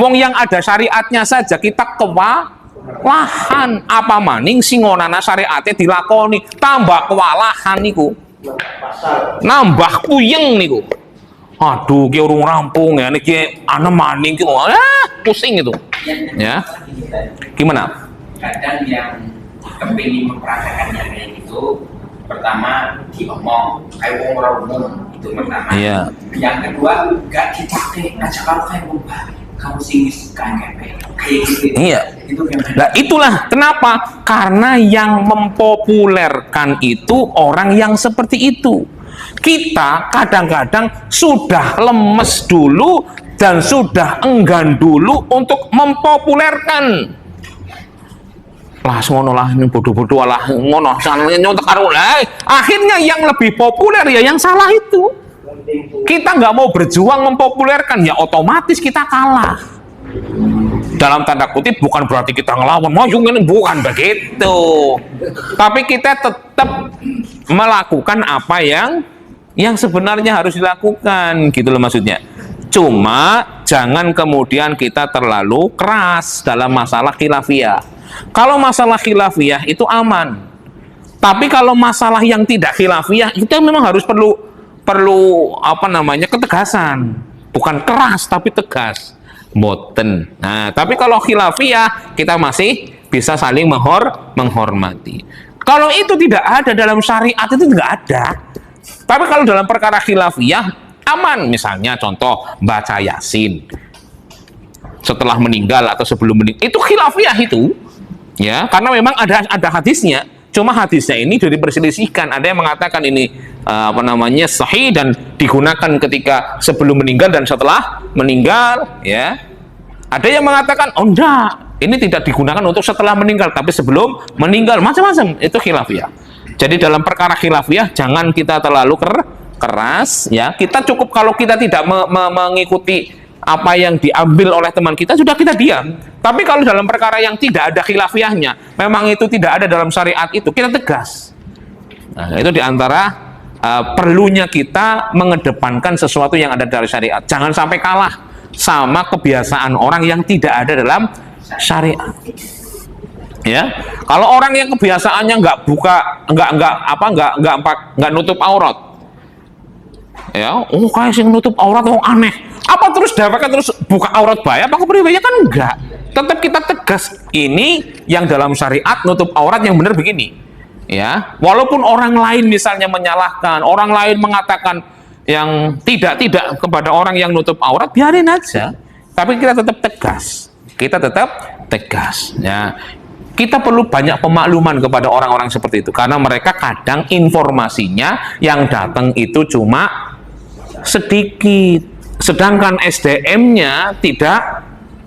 Wong yang ada syariatnya saja kita kewalahan, apa maning singonana syariatnya dilakoni tambah kewalahan niku. Nambah puyeng niku. Aduh, ki urung rampung ya niki ana maning ki pusing itu. Ya. Gimana? Kadang yang kepingin mempraktekannya kayak gitu, pertama diomong kayak wong ora umum itu pertama. Iya. Yang kedua gak dipakai aja kalau kayak wong kamu sing kayak gitu. Iya. Nah, itulah kenapa, karena yang mempopulerkan itu orang yang seperti itu. Kita kadang-kadang sudah lemes dulu dan sudah enggan dulu untuk mempopulerkan. Lah ngono lah bodoh-bodoh lah ngono nyontek karo lah. Akhirnya yang lebih populer ya yang salah itu. Kita nggak mau berjuang mempopulerkan ya otomatis kita kalah. Dalam tanda kutip bukan berarti kita ngelawan, bukan begitu. Tapi kita tetap melakukan apa yang sebenarnya harus dilakukan, gitu loh maksudnya. Cuma jangan kemudian kita terlalu keras dalam masalah khilafiyah. Kalau masalah khilafiyah itu aman. Tapi kalau masalah yang tidak khilafiyah itu memang harus perlu ketegasan. Bukan keras tapi tegas. Boten. Nah, tapi kalau khilafiyah kita masih bisa saling menghormati. Kalau itu tidak ada dalam syariat itu tidak ada. Tapi kalau dalam perkara khilafiyah aman. Misalnya contoh baca Yasin setelah meninggal atau sebelum meninggal, itu khilafiyah itu. Ya, karena memang ada hadisnya. Cuma hadisnya ini sudah diperselisihkan. Ada yang mengatakan ini sahih dan digunakan ketika sebelum meninggal dan setelah meninggal, ya. Ada yang mengatakan oh enggak, ini tidak digunakan untuk setelah meninggal tapi sebelum meninggal, macam-macam. Itu khilafiyah. Jadi dalam perkara khilafiyah jangan kita terlalu keras, ya. Kita cukup kalau kita tidak mengikuti apa yang diambil oleh teman kita, sudah kita diam. Tapi kalau dalam perkara yang tidak ada khilafiyahnya, memang itu tidak ada dalam syariat itu, kita tegas. Nah, itu diantara perlunya kita mengedepankan sesuatu yang ada dari syariat. Jangan sampai kalah sama kebiasaan orang yang tidak ada dalam syariat. Ya, kalau orang yang kebiasaannya nggak nutup aurat, ya, kayak sing nutup aurat wong aneh. Apa terus dapatkan terus buka aurat bae? Apa kepribadiannya kan enggak? Tetap kita tegas ini yang dalam syariat nutup aurat yang benar begini. Ya, walaupun orang lain misalnya menyalahkan, orang lain mengatakan yang tidak kepada orang yang nutup aurat, biarin aja. Tapi kita tetap tegas. Kita tetap tegas. Ya, Kita perlu banyak pemakluman kepada orang-orang seperti itu, karena mereka kadang informasinya yang datang itu cuma sedikit, sedangkan SDM-nya tidak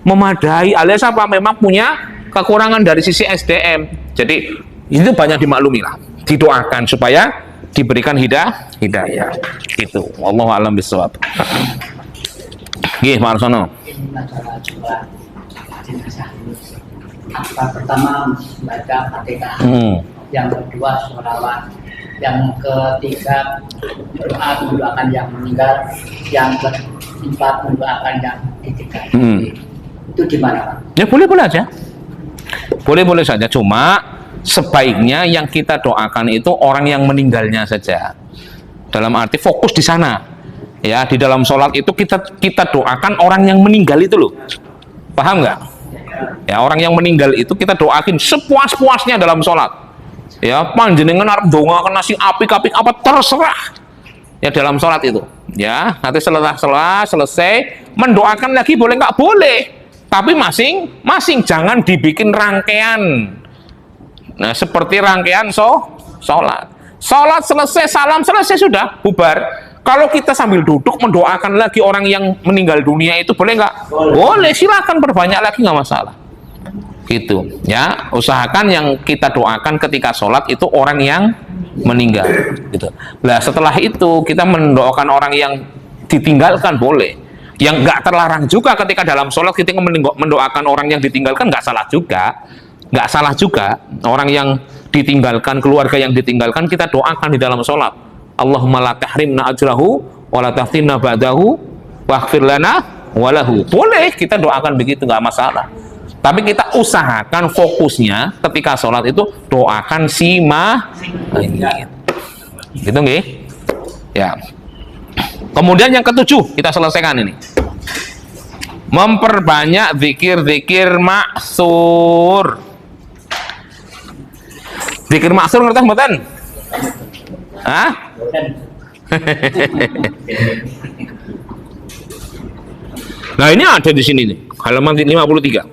memadai, alias apa, memang punya kekurangan dari sisi SDM. Jadi itu banyak dimaklumi lah, didoakan supaya diberikan hidayah. Itu wallahu a'lam bishawab. Nggih, Pak Arsono. Ini masalah coba jenazah. Apa pertama baca Fatihah, yang kedua sholawat, yang ketiga doa mendoakan yang meninggal, yang keempat mendoakan yang ditinggal. Itu gimana, Pak? Ya boleh-boleh aja. Boleh-boleh saja, cuma sebaiknya yang kita doakan itu orang yang meninggalnya saja. Dalam arti fokus di sana. Ya, di dalam sholat itu kita doakan orang yang meninggal itu loh. Paham nggak? Ya, orang yang meninggal itu kita doakin sepuas-puasnya dalam sholat. Ya, panjenengan arep ndonga nasi apik-apik apa terserah. Ya, dalam sholat itu. Ya, nanti selesai mendoakan lagi boleh nggak? Boleh. Tapi masing-masing, jangan dibikin rangkaian. Nah, seperti rangkaian sholat. Sholat selesai, salam selesai, sudah bubar. Kalau kita sambil duduk mendoakan lagi orang yang meninggal dunia itu boleh nggak? Boleh, silakan perbanyak lagi, nggak masalah. Gitu, ya. Usahakan yang kita doakan ketika sholat itu orang yang meninggal. Gitu. Nah, setelah itu kita mendoakan orang yang ditinggalkan boleh. Yang nggak terlarang juga ketika dalam sholat kita mendoakan orang yang ditinggalkan, nggak salah juga. Nggak salah juga. Orang yang ditinggalkan, keluarga yang ditinggalkan, kita doakan di dalam sholat. Allahumma la tahrimna ajrahu wa la taftinna ba'dahu waghfir lana walahu. Boleh kita doakan begitu, nggak masalah. Tapi kita usahakan fokusnya ketika sholat itu doakan si mayit. Gitu nggih? Ya. Kemudian yang ketujuh kita selesaikan ini. Memperbanyak zikir-zikir maksur. Zikir maksur ngerti mboten? Hah? Nah, ini ada di sini nih, halaman 53.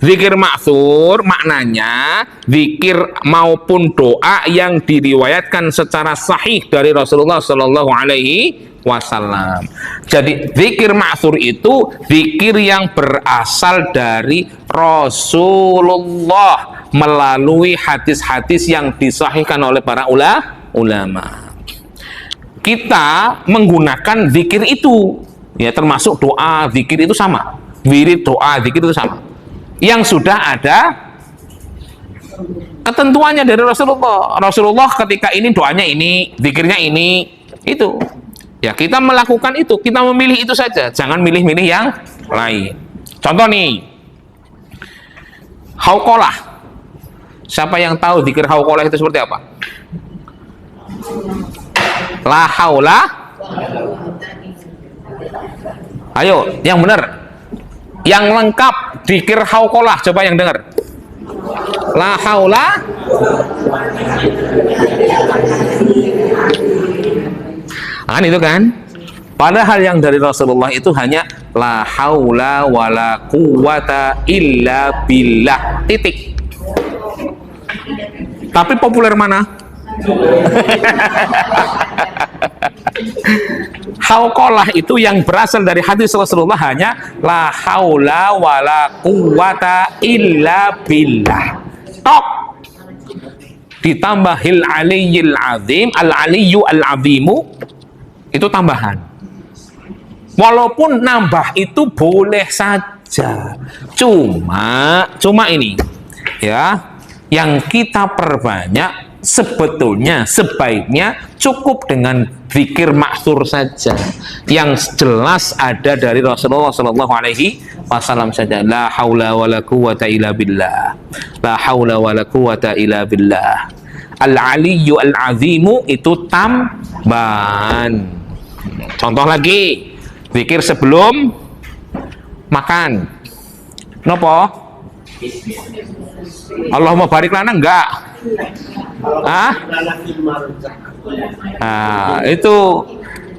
Zikir maksur maknanya zikir maupun doa yang diriwayatkan secara sahih dari Rasulullah Shallallahu Alaihi Wasallam. Jadi zikir maksur itu zikir yang berasal dari Rasulullah melalui hadis-hadis yang disahihkan oleh para ulama. Kita menggunakan zikir itu, ya, termasuk doa, zikir itu sama. Wirid, doa, zikir itu sama. Yang sudah ada ketentuannya dari Rasulullah. Rasulullah ketika ini doanya ini, zikirnya ini, itu. Ya, kita melakukan itu, kita memilih itu saja, jangan milih-milih yang lain. Contoh nih, hauqalah. Siapa yang tahu zikir hauqalah itu seperti apa? La haula. Ayo, yang benar. Yang lengkap zikir hauqalah, coba yang dengar. La haula. Kan itu kan? Padahal yang dari Rasulullah itu hanya la haula wala quwata illa billah. Titik. Tapi populer mana? Hauqalah itu yang berasal dari hadis Rasulullah hanya la haula wala quwata illa billah. Tok. Ditambahil aliyil azim, al aliyu al azimu, itu tambahan. Walaupun nambah itu boleh saja. Cuma ini, ya, yang kita perbanyak sebetulnya sebaiknya cukup dengan zikir maksur saja yang jelas ada dari Rasulullah Shallallahu Alaihi Wasallam saja. La haula wala quwata illa billah. La haula wala quwata illa billah. Al aliyyu al azimu itu tambahan. Contoh lagi, zikir sebelum makan. Nopo? Allahumma barik lana enggak? Nah, itu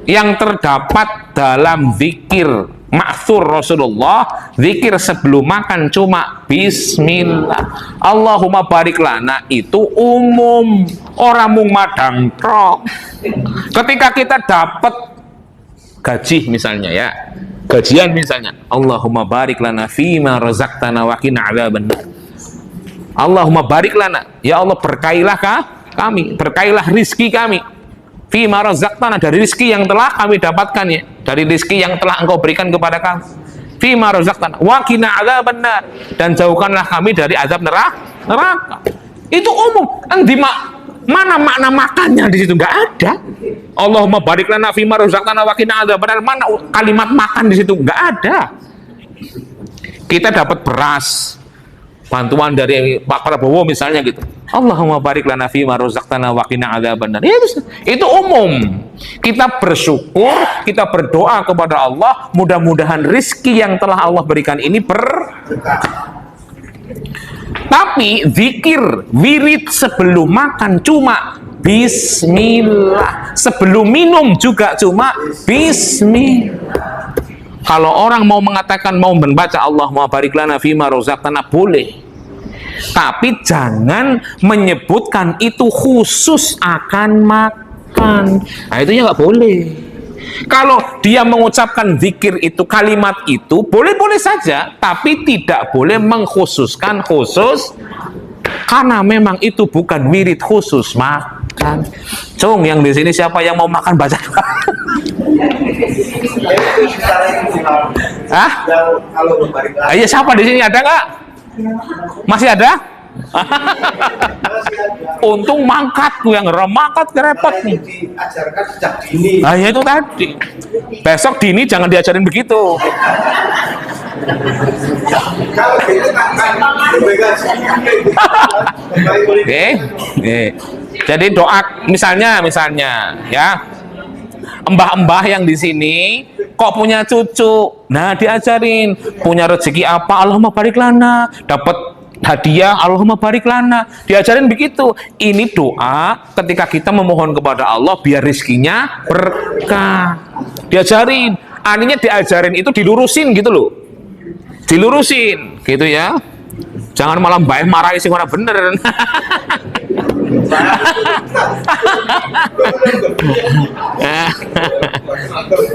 yang terdapat dalam zikir ma'thur Rasulullah, zikir sebelum makan cuma bismillah. Allahumma barik lana itu umum, orang mung madang tok. Ketika kita dapat gaji misalnya ya, gajian misalnya, Allahumma barik lana fima razaqtana wa qina adzabannar. Allahumma barik lana, ya Allah berkailah kami, berkailah rizki kami. Fima razaqtana, dari rizki yang telah kami dapatkan ya, dari rizki yang telah Engkau berikan kepada kami. Fima razaqtana wa qina adzabannar, dan jauhkanlah kami dari azab neraka. Itu umum. Mana makna makannya di situ? Nggak ada. Allahumma barik lana fima razaqtana wa qina adzabannar, mana kalimat makan di situ? Nggak ada. Kita dapat beras, bantuan dari Pak Prabowo misalnya gitu. Allahumma barik lana fima razaqtana wa qina adzabannar. Itu umum. Kita bersyukur, kita berdoa kepada Allah, mudah-mudahan rizki yang telah Allah berikan ini berkah. Tapi zikir, wirid sebelum makan cuma bismillah. Sebelum minum juga cuma bismillah. Kalau orang mau mengatakan, mau membaca Allahumma barik lana fima razaqtana, boleh. Tapi jangan menyebutkan itu khusus akan makan. Nah, itu ya nggak boleh. Kalau dia mengucapkan zikir itu, kalimat itu, boleh-boleh saja, tapi tidak boleh mengkhususkan khusus, karena memang itu bukan wirid khusus makan. Cung, yang di sini siapa yang mau makan baca? Hah? Iya, siapa di sini, ada nggak? Masih ada? Untung mangkat tuh, yang remangkat repot nih. Diajarkan sejak dini. Nah, ya itu tadi. Besok dini jangan diajarin begitu. Kalau gitu kan Oke. Jadi doa misalnya ya, mbah-mbah yang di sini kok punya cucu, nah diajarin, punya rezeki apa, Allahumma barik lana, dapat hadiah, Allahumma barik lana, diajarin begitu. Ini doa ketika kita memohon kepada Allah biar rizkinya berkah, diajarin. Artinya diajarin itu dilurusin gitu loh, dilurusin gitu ya. Jangan malah mbak marahi sing ora bener.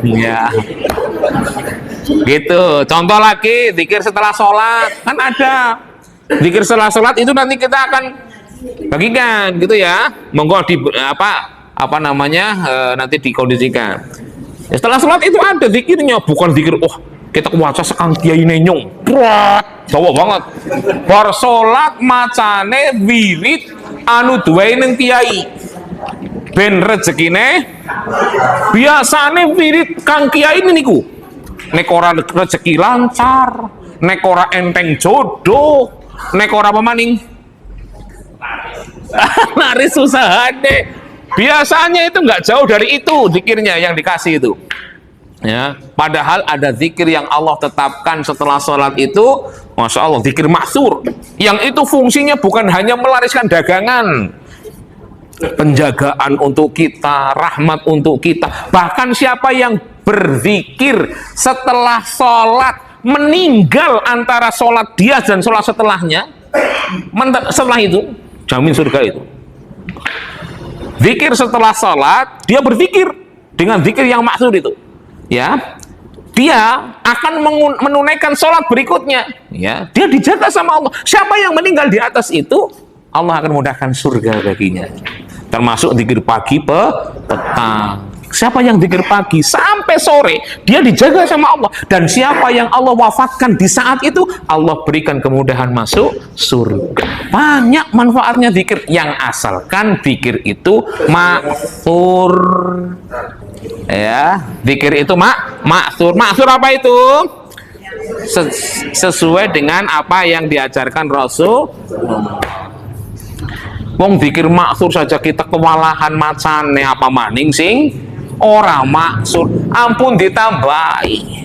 Ya. Gitu. Contoh lagi, zikir setelah sholat kan ada. Zikir setelah sholat itu nanti kita akan bagikan gitu ya. Monggo di apa namanya nanti dikondisikan. Ya, setelah sholat itu ada zikirnya, bukan zikir kita kuaca sekang kiai nenyong. Dawa banget. Bar sholat macane wirid anu duwe ning kiai. Ben rezekine biasane wirid kang kiai niku. Nek ora rezeki lancar, nek ora enteng jodoh, nek ora pemaning laris usahane. Biasanya itu nggak jauh dari itu zikirnya yang dikasih itu. Ya, padahal ada zikir yang Allah tetapkan setelah sholat itu, masya Allah, zikir ma'thur, yang itu fungsinya bukan hanya melariskan dagangan, penjagaan untuk kita, rahmat untuk kita. Bahkan siapa yang berzikir setelah sholat, meninggal antara sholat dia dan sholat setelahnya, setelah itu jamin surga itu. Zikir setelah sholat, dia berzikir dengan zikir yang ma'thur itu, ya, dia akan menunaikan sholat berikutnya, ya, dia dijaga sama Allah. Siapa yang meninggal di atas itu, Allah akan mudahkan surga baginya, termasuk zikir pagi petang. Siapa yang zikir pagi sampai sore, dia dijaga sama Allah. Dan siapa yang Allah wafatkan di saat itu, Allah berikan kemudahan masuk surga. Banyak manfaatnya zikir, yang asalkan zikir itu ma'thur. Ya, zikir itu ma'thur. Ma'thur apa itu? Sesuai dengan apa yang diajarkan Rasul. Wong zikir ma'thur saja kita kewalahan macane, apa maning sing ora maksud, ampun ditambahi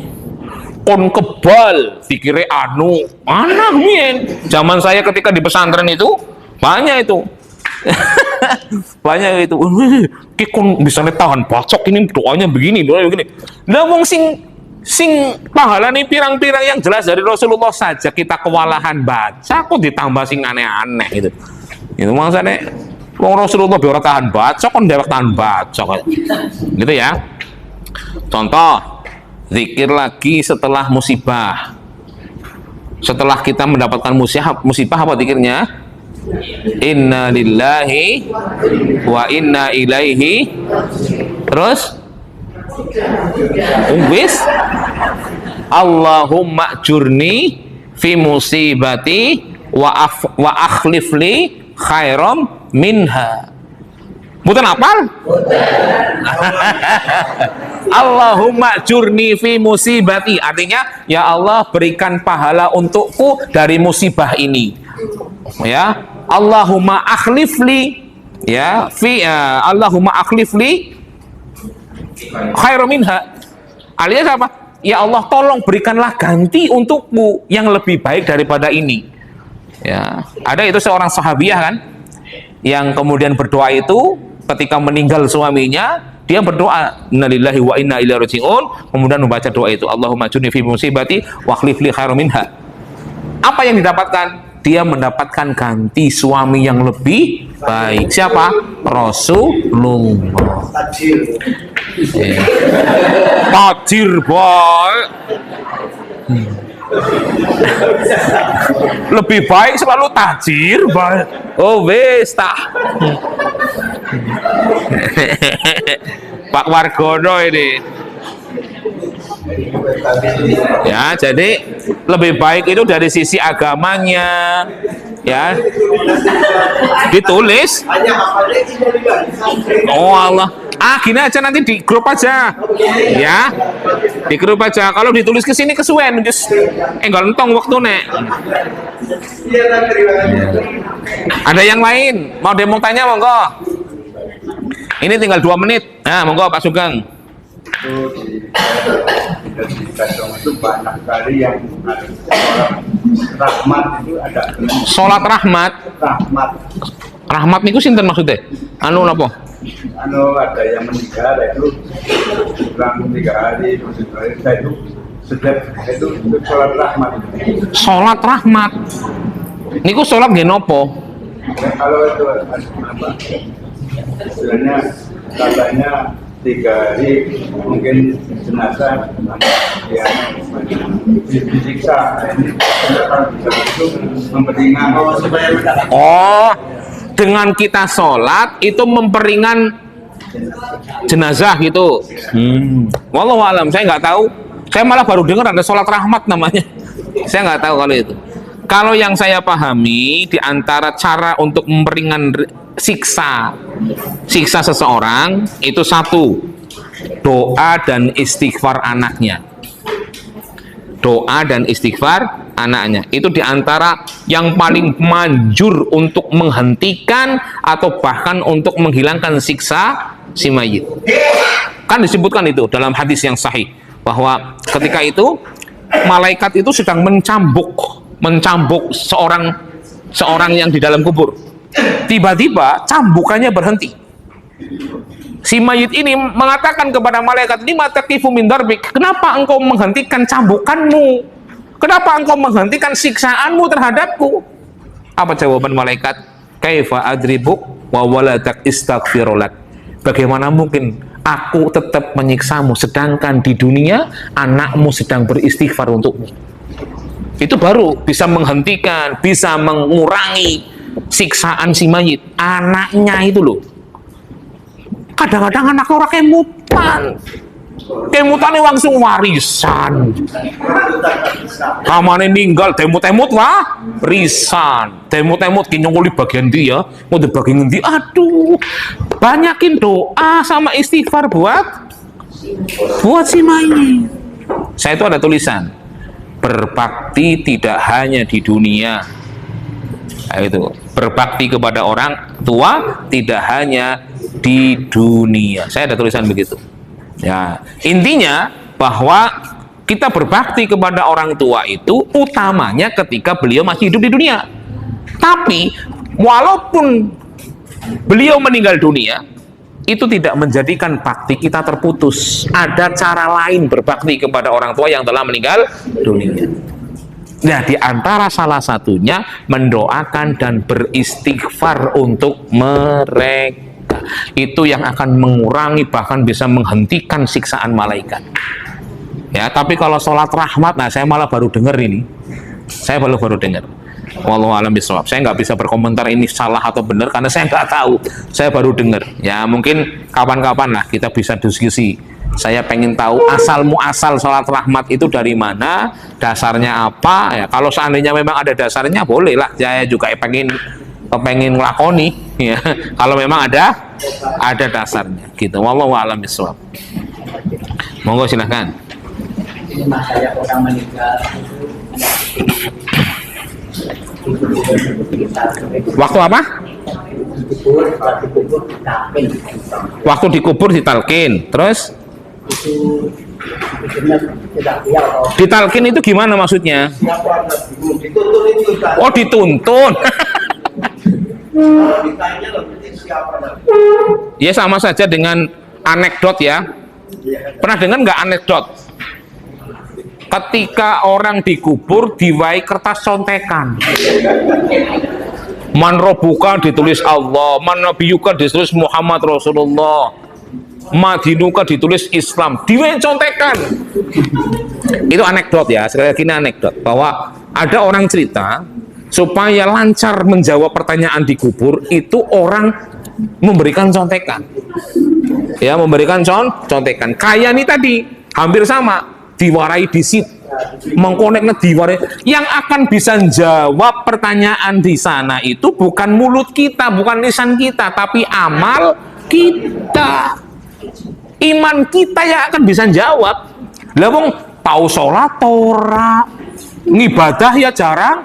kon kebal zikire anak mien. Zaman saya ketika di pesantren itu banyak itu. Banyak itu. Ki kon bisa tahan bacok ini doanya begini, doanya begini. Lah wong sing Sing pahala nih pirang-pirang yang jelas dari Rasulullah saja kita kewalahan baca, kok ditambah sing aneh-aneh gitu. Itu maksudnya, wong Rasulullah biar tahan baca, kon dewek tahan baca, gitu ya. Contoh, zikir lagi setelah musibah. Setelah kita mendapatkan musibah apa zikirnya? Inna lillahi wa inna ilaihi. Terus wis Allahumma jurni fi musibati wa akhlif li khairam minha. Bukan apal? Allahumma jurni fi musibati, artinya ya Allah berikan pahala untukku dari musibah ini. Ya, Allahumma akhlif li, ya Allahumma akhlif li khairum minha, alias apa? Ya Allah tolong berikanlah ganti untukmu yang lebih baik daripada ini. Ya, ada itu seorang sahabiah kan yang kemudian berdoa itu ketika meninggal suaminya, dia berdoa innalillahi wa inna ilaihi raji'un, kemudian membaca doa itu Allahumma jurni fi musibati wa akhlif li khairum minha. Apa yang didapatkan? Dia mendapatkan ganti suami yang lebih baik. Siapa? Rasulullah. Tajir boy. Lebih baik selalu tajir boy. Oh wes tak. Pak Wargono ini. Ya, jadi lebih baik itu dari sisi agamanya, ya. Ditulis. Oh Allah. Gini aja nanti di grup aja. Ya. Di grup aja. Kalau ditulis ke sini kesuwen, just enggak entong waktu nek. Ada yang lain? Mau demo tanya monggo. Ini tinggal 2 menit. Nah, monggo Pak Sugeng. Itu banyak kali yang rahmat itu ada. Sholat rahmat. Rahmat niku sinten maksudnya? Anu napa? Anu ada yang meninggal itu kurang 3 hari, saya itu setiap itu sholat rahmat. Sholat rahmat. Niku sholat nggih napa? Kalau itu apa? Sebenarnya katanya 3 hari mungkin jenazah ya disiksa. Ini kalau bisa itu memperingan supaya dengan kita sholat itu memperingan jenazah gitu. Wallahu alam, saya nggak tahu. Saya malah baru dengar ada sholat rahmat namanya. Saya nggak tahu kalau itu. Kalau yang saya pahami, di antara cara untuk memperingan siksa seseorang itu 1, doa dan istighfar anaknya. Doa dan istighfar anaknya itu diantara yang paling manjur untuk menghentikan atau bahkan untuk menghilangkan siksa si mayit. Kan disebutkan itu dalam hadis yang sahih bahwa ketika itu malaikat itu sedang mencambuk seorang yang di dalam kubur. Tiba-tiba cambukannya berhenti. Si mayit ini mengatakan kepada malaikat, "Lima taqifu min darbik?" Kenapa engkau menghentikan cambukanmu? Kenapa engkau menghentikan siksaanmu terhadapku? Apa jawaban malaikat? Kaifa adribuk wa waladak istaghfirulak. Bagaimana mungkin aku tetap menyiksamu sedangkan di dunia anakmu sedang beristighfar untukmu? Itu baru bisa menghentikan, bisa mengurangi siksaan si mayit. Anaknya itu loh. Kadang-kadang anak orang kemutan langsung warisan. Kamane ninggal temut-temut wah risan. Temut-temut ki nyongoli bagian dia, mau di bagian ndi? Aduh. Banyakin doa sama istighfar buat si mayit. Saya itu ada tulisan. Berbakti tidak hanya di dunia. Nah, itu berbakti kepada orang tua tidak hanya di dunia. Saya ada tulisan begitu. Ya, intinya bahwa kita berbakti kepada orang tua itu utamanya ketika beliau masih hidup di dunia. Tapi walaupun beliau meninggal dunia, itu tidak menjadikan bakti kita terputus. Ada cara lain berbakti kepada orang tua yang telah meninggal dunia. Nah, di antara salah satunya mendoakan dan beristighfar untuk mereka. Itu yang akan mengurangi, bahkan bisa menghentikan siksaan malaikat. Ya, tapi kalau sholat rahmat, nah saya malah baru dengar ini. Saya baru dengar. Wallahu a'lam bishawab. Saya nggak bisa berkomentar ini salah atau benar karena saya nggak tahu. Saya baru dengar. Ya mungkin kapan-kapan lah kita bisa diskusi. Saya pengen tahu asal muasal sholat rahmat itu dari mana, dasarnya apa. Ya kalau seandainya memang ada dasarnya, boleh lah. Saya juga pengen ngelakoni. Ya kalau memang ada dasarnya. Gitu. Wallahu a'lam bishawab. Monggo silahkan. Ini mas saya orang meninggal Waktu apa? Waktu dikubur ditalkin. Terus? Ditalkin itu gimana maksudnya? Oh dituntun. Ya sama saja dengan anekdot ya. Pernah dengar nggak anekdot? Ketika orang dikubur diwai kertas contekan. Man robuka ditulis Allah, man nabiyuka ditulis Muhammad Rasulullah, madinuka ditulis Islam, diwai contekan. Itu anekdot ya, sekali lagi ini anekdot bahwa ada orang cerita supaya lancar menjawab pertanyaan di kubur itu orang memberikan contekan. Ya, memberikan contekan. Kayak ini tadi hampir sama. Diwarai disit, mengkoneknya diwarai. Yang akan bisa jawab pertanyaan di sana itu bukan mulut kita, bukan lisan kita, tapi amal kita, iman kita yang akan bisa jawab. Lah wong tahu sholat ora, ngibadah ya jarang,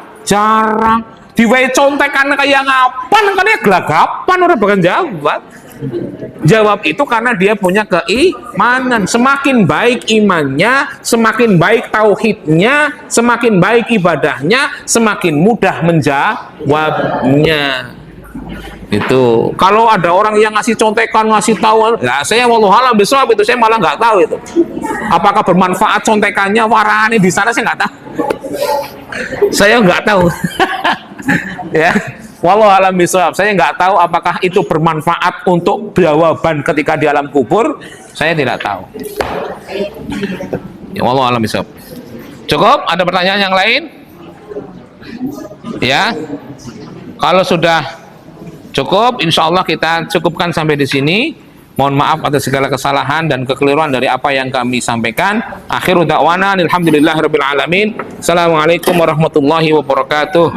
diwai contekan kayak ngapan, kan ya gelagapan orang bakal jawab. Jawab itu karena dia punya keimanan. Semakin baik imannya, semakin baik tauhidnya, semakin baik ibadahnya, semakin mudah menjawabnya. Itu kalau ada orang yang ngasih contekan, ngasih tahu, ya saya wallahu a'lam bishawab itu saya malah nggak tahu itu. Apakah bermanfaat contekannya, warane di sana saya nggak tahu. Saya nggak tahu. Ya. Wallahu a'lam bishawab. Saya nggak tahu apakah itu bermanfaat untuk jawaban ketika di alam kubur. Saya tidak tahu. Ya, wallahu a'lam bishawab. Cukup? Ada pertanyaan yang lain? Ya. Kalau sudah cukup, insya Allah kita cukupkan sampai di sini. Mohon maaf atas segala kesalahan dan kekeliruan dari apa yang kami sampaikan. Akhiru da'wana alhamdulillahirabbil alamin. Assalamualaikum warahmatullahi wabarakatuh.